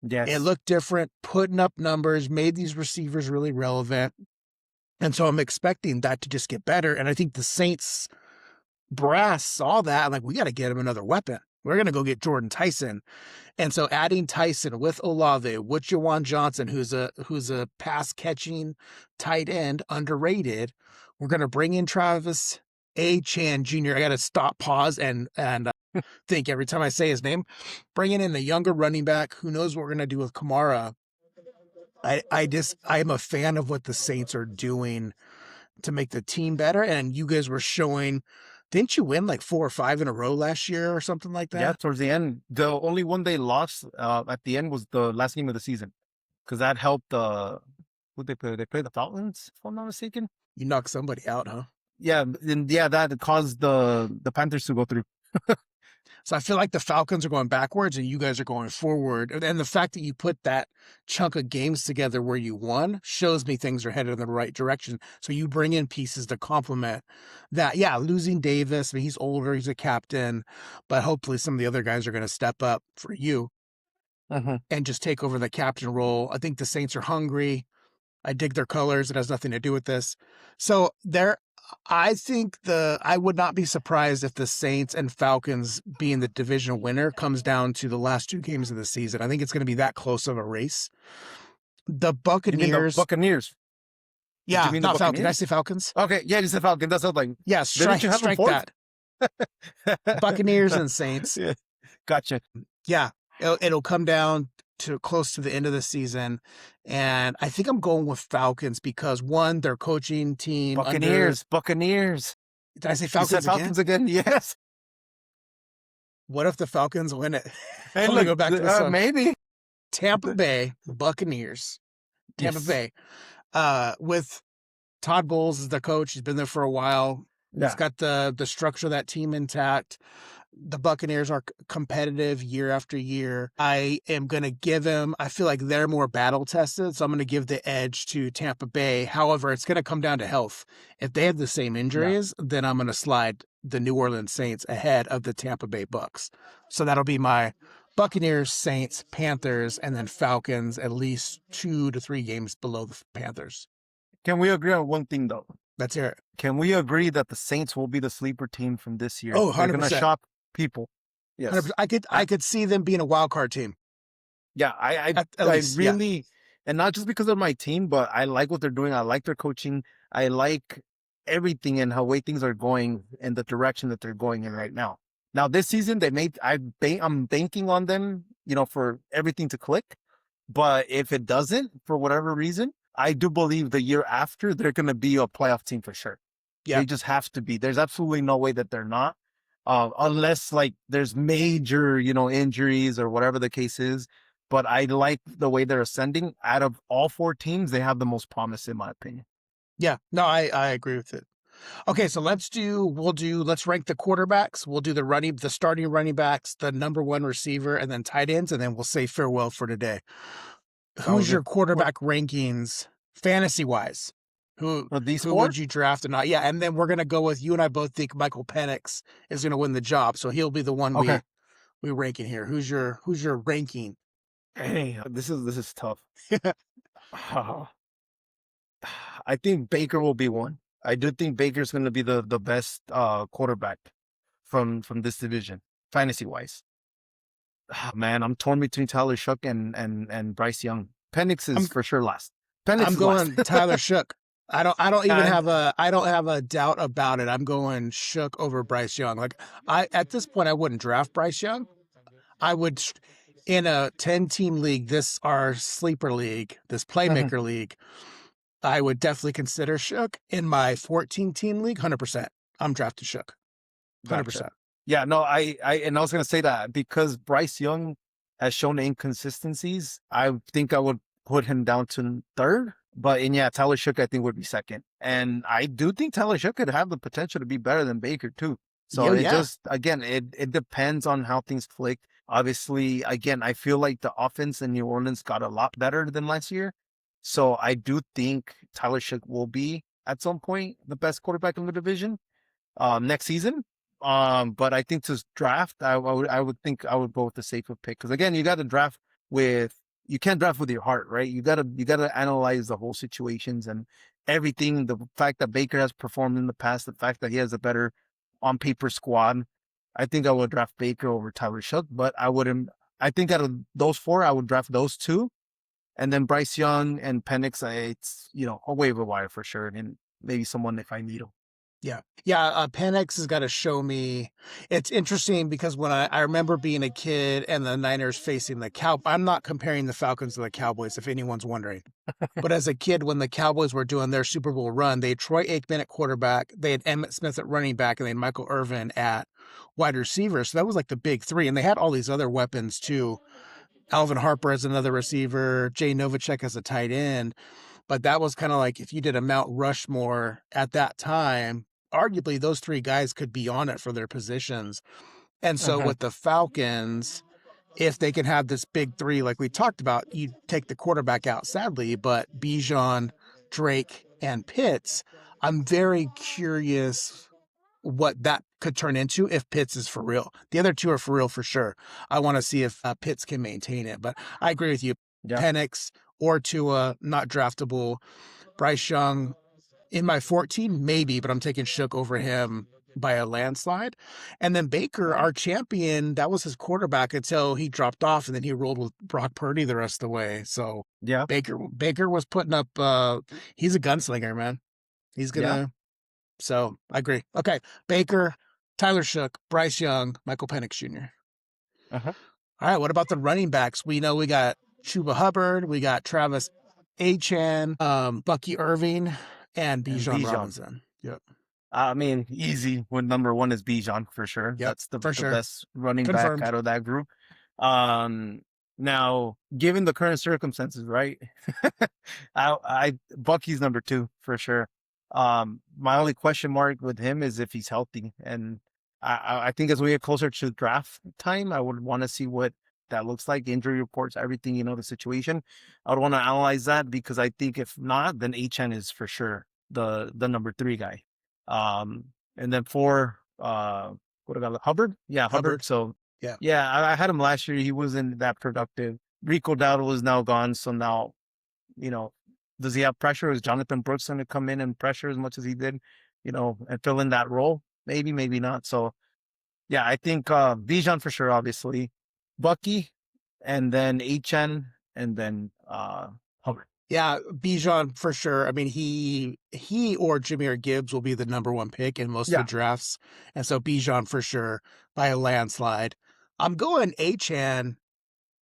Yes. It looked different, putting up numbers, made these receivers really relevant. And so I'm expecting that to just get better. And I think the Saints brass saw that, like, we got to get him another weapon. We're going to go get Jordan Tyson. And so adding Tyson with Olave, with Jawan Johnson, who's a pass catching tight end, underrated. We're going to bring in Travis Chan Jr. I got to pause and think every time I say his name. Bringing in a younger running back. Who knows what we're going to do with Kamara. I'm a fan of what the Saints are doing to make the team better. And you guys were showing, didn't you win like 4 or 5 in a row last year or something like that? Yeah, towards the end. The only one they lost at the end was the last game of the season, because that helped. Who they play? They played the Falcons, if I'm not mistaken. You knocked somebody out, huh? Yeah, and that caused the Panthers to go through. So I feel like the Falcons are going backwards and you guys are going forward. And the fact that you put that chunk of games together where you won shows me things are headed in the right direction. So you bring in pieces to complement that. Yeah, losing Davis, I mean, he's older, he's a captain, but hopefully some of the other guys are going to step up for you and just take over the captain role. I think the Saints are hungry. I dig their colors. It has nothing to do with this. So I think I would not be surprised if the Saints and Falcons being the division winner comes down to the last 2 games of the season. I think it's going to be that close of a race. The Buccaneers. You mean the Buccaneers? Yeah, not Falcons. Did I say Falcons? Okay, yeah, you said Falcons. That's something. Yeah, strike that. Buccaneers and Saints. Yeah. Gotcha. Yeah, it'll come down to close to the end of the season. And I think I'm going with Falcons because, one, their coaching team. Buccaneers. Did I say Falcons, you said Falcons again? Yes. What if the Falcons win it? Hey, I'm going to go back to this one. Maybe. Tampa Bay Buccaneers. Tampa Bay. With Todd Bowles as the coach. He's been there for a while. Yeah. He's got the structure of that team intact. The Buccaneers are competitive year after year. I am going to give him, I feel like they're more battle tested, so I'm going to give the edge to Tampa Bay. However, it's going to come down to health. If they have the same injuries, then I'm going to slide the New Orleans Saints ahead of the Tampa Bay Bucks. So that'll be my Buccaneers, Saints, Panthers, and then Falcons, at least 2 to 3 games below the Panthers. Can we agree on one thing, though? Let's hear it. Can we agree that the Saints will be the sleeper team from this year? Oh, 100%. They're going to shock people. Yes. 100%. I could see them being a wild card team. Yeah, I really, and not just because of my team, but I like what they're doing. I like their coaching. I like everything and how way things are going and the direction that they're going in right now. Now this season I'm banking on them, for everything to click. But if it doesn't, for whatever reason, I do believe the year after they're going to be a playoff team for sure. Yeah, they just have to be. There's absolutely no way that they're not. Unless like there's major, injuries or whatever the case is. But I like the way they're ascending. Out of all 4 teams, they have the most promise, in my opinion. Yeah, no, I agree with it. Okay, so let's rank the quarterbacks. We'll do the starting running backs, the number 1 receiver, and then tight ends, and then we'll say farewell for today. who's Sounds your good. quarterback rankings fantasy wise? These Who four? would you draft or not? Yeah, and then we're gonna go with you and I both think Michael Penix is gonna win the job, so he'll be the one Okay. we rank in here. Who's your ranking? Hey, this is tough. I think Baker will be one. I do think Baker's going to be the best quarterback from this division, fantasy wise. Man, I'm torn between Tyler Shook and Bryce Young. Penix is I'm for sure last. Penix I'm is last. going Tyler Shook. I don't even And have a doubt about it. I'm going Shook over Bryce Young. Like I at this point I wouldn't draft Bryce Young. I would in a 10-team league, this our sleeper league, this Mhm, playmaker league, I would definitely consider Shook. In my 14-team league, 100%. I'm drafting Shook. gotcha. 100%. Yeah, no, I was going to say that because Bryce Young has shown inconsistencies. I think I would put him down to third. But and yeah, Tyler Shook I think would be second. And I do think Tyler Shook could have the potential to be better than Baker too. So Yeah, it yeah. just again it depends on how things click. Obviously, again, I feel like the offense in New Orleans got a lot better than last year. So I do think Tyler Shook will be at some point the best quarterback in the division next season. But I think to draft, I would think I would go with the safer pick because again, you got to draft with you can't draft with your heart, right? You gotta analyze the whole situations and everything. The fact that Baker has performed in the past, the fact that he has a better on paper squad. I think I would draft Baker over Tyler Shook, but I wouldn't. I think out of those four, I would draft those two, and then Bryce Young and Penix. It's a waiver wire for sure, and maybe someone if I need him. Yeah. Yeah. Penix has got to show me. It's interesting because when I remember being a kid and the Niners facing the Cow, I'm not comparing the Falcons to the Cowboys, if anyone's wondering. But as a kid, when the Cowboys were doing their Super Bowl run, they had Troy Aikman at quarterback, they had Emmitt Smith at running back, and they had Michael Irvin at wide receiver. So that was like the big three. And they had all these other weapons too. Alvin Harper as another receiver, Jay Novacek as a tight end. But that was kind of like if you did a Mount Rushmore at that time, arguably those three guys could be on it for their positions. And so Uh-huh. with the Falcons, if they can have this big three, like we talked about, you take the quarterback out, sadly, but Bijan, Drake, and Pitts, I'm very curious what that could turn into if Pitts is for real. The other two are for real for sure. I want to see if Pitts can maintain it. But I agree with you. Yeah. Penix or Tua, not draftable. Bryce Young, in my 14, maybe, but I'm taking Shook over him by a landslide. And then Baker, Wow. our champion, that was his quarterback until he dropped off and then he rolled with Brock Purdy the rest of the way. So Yeah. Baker was putting up he's a gunslinger, man. He's Yeah. gonna so I agree. Okay. Baker, Tyler Shook, Bryce Young, Michael Penix Jr. Uh-huh. All right, what about the running backs? We know we got Chuba Hubbard, we got Travis Achan, Bucky Irving, and And Bijan Bijan. Robinson. Yep. I mean, easy when number one is Bijan for sure. Yep. That's the, For the sure. best running back Confirmed. out of that group. Um, Now, given the current circumstances, right? I Bucky's number two for sure. My only question mark with him is if he's healthy, and I think as we get closer to draft time, I would want to see what that looks like, injury reports, everything, the situation. I would want to analyze that because I think if not, then HN is for sure the number three guy. And then four, what about Hubbard? Yeah, Hubbard. Hubbard. So Yeah. yeah, I had him last year. He wasn't that productive. Rico Dowdle is now gone. So now, you know, does he have pressure? Is Jonathan Brooks going to come in and pressure as much as he did, and fill in that role? Maybe, maybe not. So yeah, I think Bijan for sure, obviously, Bucky, and then HN, and then Hubbard. Yeah, Bijan for sure. I mean, he or Jameer Gibbs will be the number one pick in most of the Yeah. drafts. And so Bijan for sure by a landslide. I'm going Achan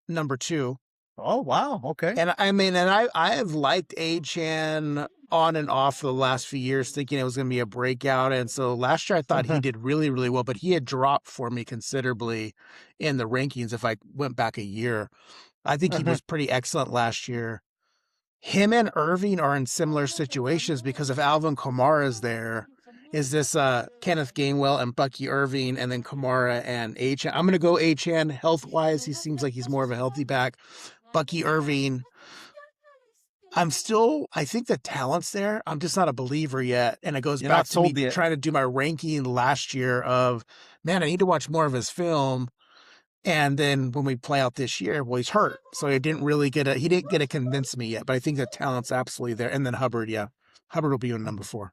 number two. Oh wow. Okay. And I mean, and I have liked Achan on and off for the last few years, thinking it was going to be a breakout. And so last year I thought he did really, really well, but he had dropped for me considerably in the rankings if I went back a year. I think he was pretty excellent last year. Him and Irving are in similar situations because if Alvin Kamara is there, is this Kenneth Gainwell and Bucky Irving and then Kamara and Achan? I'm going to go Achan health-wise. He seems like he's more of a healthy back. Bucky Irving, I think the talent's there. I'm just not a believer yet. And it goes You're back not to me sold yet. trying to do my ranking last year of, man, I need to watch more of his film. And then when we play out this year, well, he's hurt. So he didn't get to convince me yet, but I think the talent's absolutely there. And then Hubbard, yeah. Hubbard will be in number 4.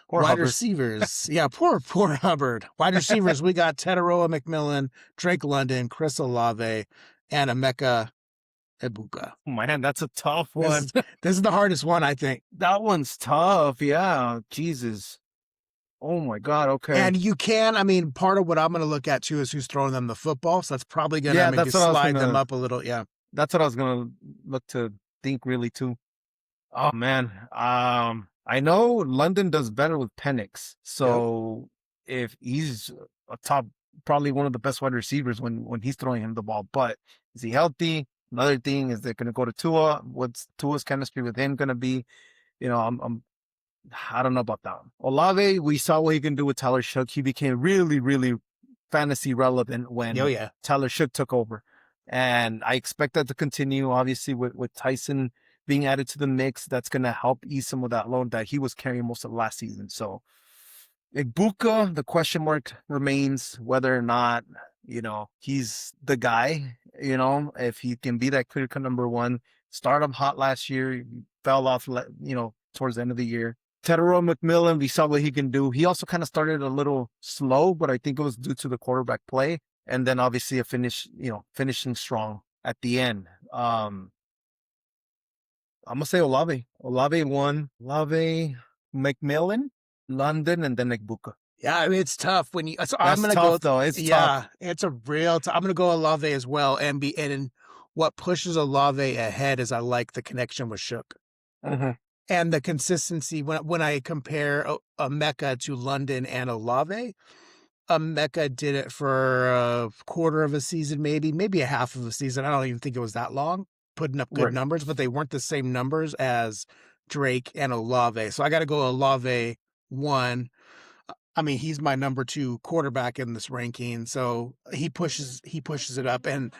Poor Wide Hubbard. receivers. Yeah, poor Hubbard. Wide receivers, we got Tetaroa McMillan, Drake London, Chris Olave, and Emeka Ibuka. Oh, man, that's a tough This one. is this is the hardest one, I think. That one's tough. Yeah. Jesus. Oh my God. Okay. And you can, I mean, part of what I'm going to look at too is who's throwing them the football. So that's probably going to Yeah, maybe that's what I was slide them gonna. up a little. Yeah. That's what I was gonna look to think really too. Oh man. I know London does better with Penix. Yep. So if he's a top, probably one of the best wide receivers when he's throwing him the ball. But is he healthy? Another thing is they're gonna go to Tua. What's Tua's chemistry with him gonna be? You know, I don't know about that one. Olave, we saw what he can do with Tyler Shook. He became really, really fantasy relevant Oh, when yeah. Tyler Shook took over. And I expect that to continue, obviously, with Tyson being added to the mix. That's going to help ease some of that load that he was carrying most of last season. So, Ibuka, the question mark remains whether or not, he's the guy, if he can be that clear cut number one. Start him hot last year, fell off, towards the end of the year. Tedero McMillan, we saw what he can do. He also kind of started a little slow, but I think it was due to the quarterback play. And then obviously finishing strong at the end. I'm gonna say Olave. Olave won. Olave, McMillan, London, and then Ibuka. Yeah, I mean, it's tough when you. So I'm That's gonna tough go. though. It's Yeah, tough. it's a real. I'm gonna go Olave as well, and what pushes Olave ahead is I like the connection with Shook Mhm. and the consistency when I compare a Mecca to London and Olave. Mecca did it for a quarter of a season, maybe a half of a season. I don't even think it was that long, putting up good Right. numbers, but they weren't the same numbers as Drake and Olave. So I got to go Olave 1. I mean, he's my number 2 quarterback in this ranking, so he pushes it up. And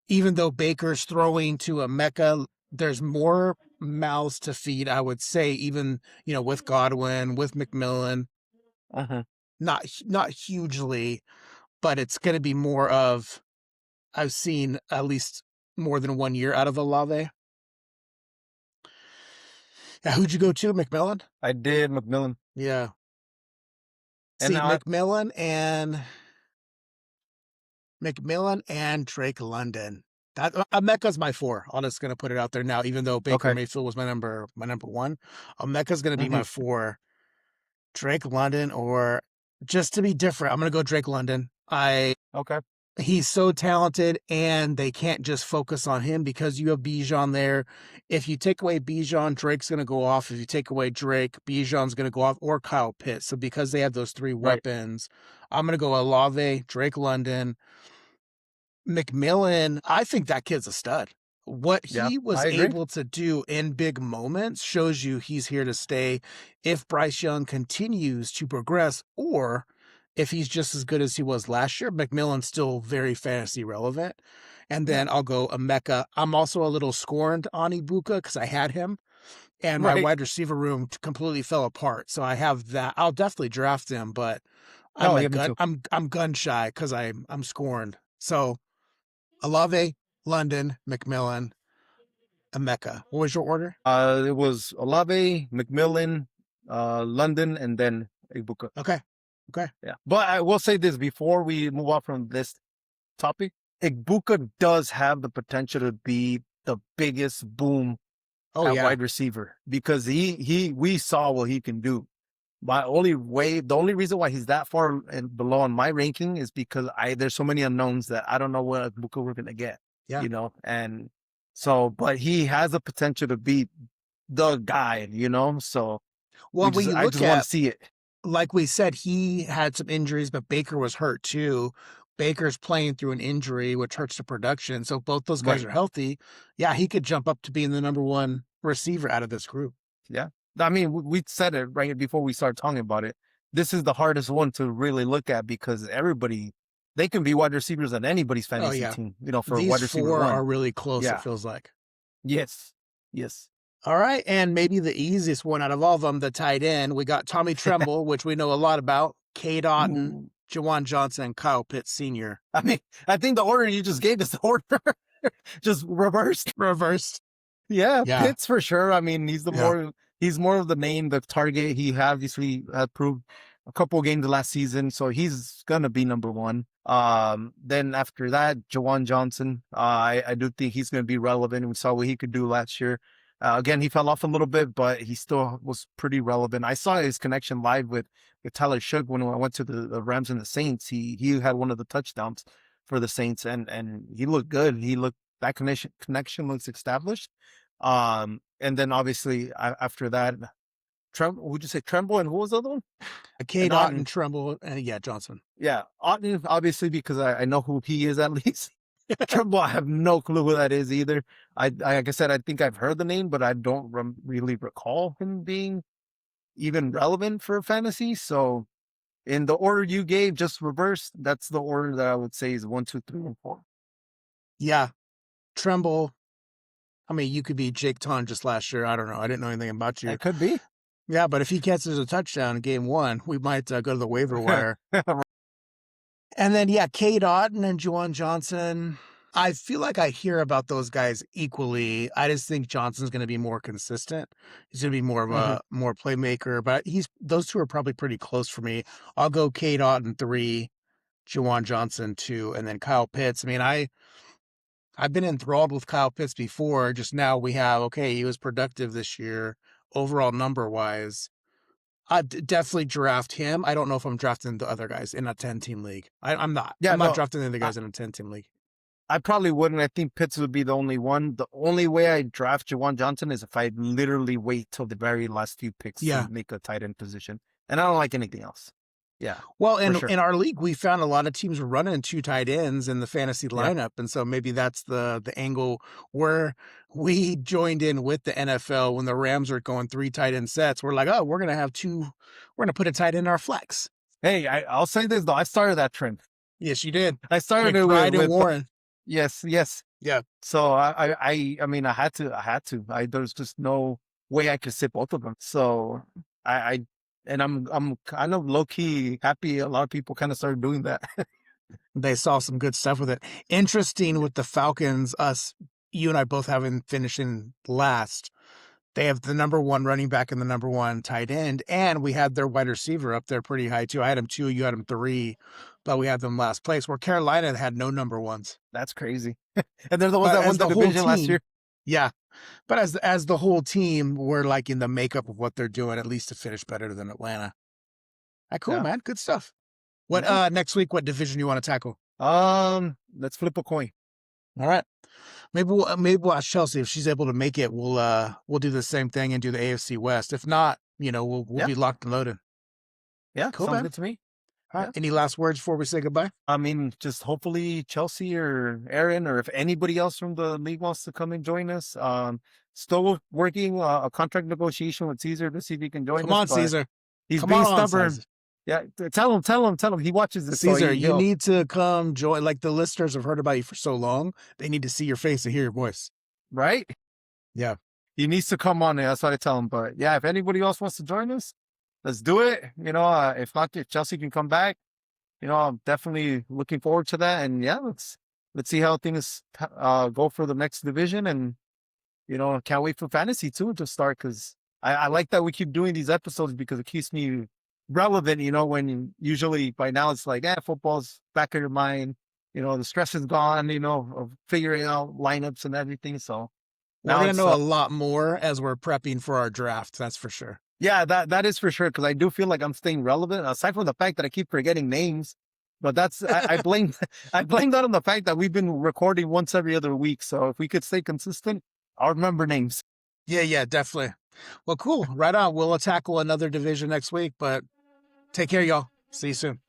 even though Baker's throwing to a Mecca, there's more mouths to feed, I would say, even, with Godwin, with McMillan, Uh-huh. not hugely, but it's going to be more of I've seen at least more than 1 year out of Olave. Yeah, who'd you go to? McMillan? I did McMillan. Yeah. And See, McMillan and Drake London. That Mecca's my 4. I'm just gonna put it out there now, even though Baker okay. Mayfield was my number 1. Mecca's gonna be Hmm. my 4. Drake London, or just to be different, I'm gonna go Drake London. Okay. He's so talented, and they can't just focus on him because you have Bijan there. If you take away Bijan, Drake's going to go off. If you take away Drake, Bijan's going to go off, or Kyle Pitts. So because they have those 3 Right. weapons, I'm going to go Olave, Drake London, McMillan. I think that kid's a stud. What Yeah, he was I agree. able to do in big moments shows you he's here to stay if Bryce Young continues to progress, or if he's just as good as he was last year. McMillan's still very fantasy relevant. And Yeah. then I'll go Emeka. I'm also a little scorned on Ibuka because I had him, and my Right. wide receiver room completely fell apart. So I have that. I'll definitely draft him, but Oh, yeah, me too. I'm gun shy because I'm scorned. So Olave, London, McMillan, Emeka. What was your order? It was Olave, McMillan, London, and then Ibuka. Okay. Okay. Yeah. But I will say this before we move on from this topic. Ibuka does have the potential to be the biggest boom Oh at yeah. wide receiver because we saw what he can do. The only reason why he's that far and below on my ranking is because there's so many unknowns that I don't know what Ibuka we're gonna get. Yeah. And so, but he has the potential to be the guy, So Well, when you I look just want at, to see it. like we said, he had some injuries, but Baker was hurt too. Baker's playing through an injury, which hurts the production. So both those guys Right. are healthy. Yeah, he could jump up to being the number 1 receiver out of this group. Yeah. I mean, we said it right before we started talking about it. This is the hardest one to really look at because they can be wide receivers on anybody's fantasy yeah. team, for These wide receiver 4 one. are really close, Yeah. it feels like. Yes. Yes. All right, and maybe the easiest one out of all of them, the tight end. We got Tommy Tremble, which we know a lot about, Cade Otton, Ooh. Jawan Johnson, and Kyle Pitts Sr. I mean, I think the order you just gave is the order just reversed. Reversed. Yeah, Yeah, Pitts for sure. I mean, yeah. he's more of the name, the target. He obviously had proved a couple of games last season, so he's gonna be number one. Then after that, Jawan Johnson. I do think he's gonna be relevant. We saw what he could do last year. Again, he fell off a little bit, but he still was pretty relevant. I saw his connection live with Tyler Shook when I went to the Rams and the Saints. He had one of the touchdowns for the Saints, and he looked good. He looked that connection looks established. And then obviously after that, would you say Tremble and who was the other one? Cade And Otton, Otten. Tremble, and yeah, Johnson. Yeah, Otten obviously because I know who he is at least. Tremble, I have no clue who that is either. Like I said, I think I've heard the name, but I don't really recall him being even relevant for fantasy. So in the order you gave, just reversed, that's the order that I would say is 1, 2, 3, and 4. Yeah, Tremble. I mean, you could be Jake Ton just last year. I don't know. I didn't know anything about you. That could be. Yeah, but if he catches a touchdown in game one, we might go to the waiver wire. And then, yeah, Cade Otton and Juwan Johnson. I feel like I hear about those guys equally. I just think Johnson's going to be more consistent. He's going to be more of a more playmaker, but those two are probably pretty close for me. I'll go Cade Otton 3, Juwan Johnson 2, and then Kyle Pitts. I mean, I've been enthralled with Kyle Pitts before. Just now we have, okay, he was productive this year, overall number-wise. I'd definitely draft him. I don't know if I'm drafting the other guys in a 10-team league. I'm not. Yeah, I'm not no, drafting the other guys in a 10-team league. I probably wouldn't. I think Pitts would be the only one. The only way I draft Jawan Johnson is if I literally wait till the very last few picks to make a tight end position. And I don't like anything else. Yeah. Well, in our league, we found a lot of teams were running 2 tight ends in the fantasy lineup. And so maybe that's the angle where we joined in with the NFL when the Rams are going 3 tight end sets. We're like, oh, we're going to have 2. We're going to put a tight end in our flex. Hey, I'll say this, though. I started that trend. Yes, you did. I started it with Warren. Yes. Yeah. So I mean, I had to. There's just no way I could sit both of them. So I'm kind of low key happy. A lot of people kind of started doing that. They saw some good stuff with it. Interesting with the Falcons, you and I both having finishing last. They have the number 1 running back and the number 1 tight end, and we had their wide receiver up there pretty high too. I had him 2, you had him 3, but we had them last place. Where Carolina had no number 1s. That's crazy. And they're the ones that won the division last year. Yeah, but as the whole team, we're like in the makeup of what they're doing, at least to finish better than Atlanta. Cool, man. Good stuff. What next week? What division you want to tackle? Let's flip a coin. All right. Maybe we'll ask Chelsea if she's able to make it. We'll do the same thing and do the AFC West. If not, we'll be locked and loaded. Yeah, cool, sounds man. good to me. All right. Any last words before we say goodbye? I mean, just hopefully Chelsea or Aaron or if anybody else from the league wants to come and join us. Still working a contract negotiation with Caesar to see if he can join us. Come on, Caesar. He's being stubborn. Caesar. Yeah, tell him. He watches this. Caesar, you need to come join. Like the listeners have heard about you for so long, they need to see your face and hear your voice. Right? Yeah. He needs to come on there. That's what I tell him. But yeah, if anybody else wants to join us, let's do it. If not, if Chelsea can come back, I'm definitely looking forward to that. And yeah, let's see how things go for the next division. And can't wait for fantasy too to start because I like that we keep doing these episodes because it keeps me relevant, when usually by now it's like, football's back of your mind, the stress is gone, of figuring out lineups and everything. So we're going to know a lot more as we're prepping for our draft. That's for sure. Yeah, that is for sure. Cause I do feel like I'm staying relevant aside from the fact that I keep forgetting names, but that's, I blame that on the fact that we've been recording once every other week. So if we could stay consistent, I'll remember names. Yeah, definitely. Well, cool. Right on. We'll tackle another division next week, but take care, y'all. See you soon.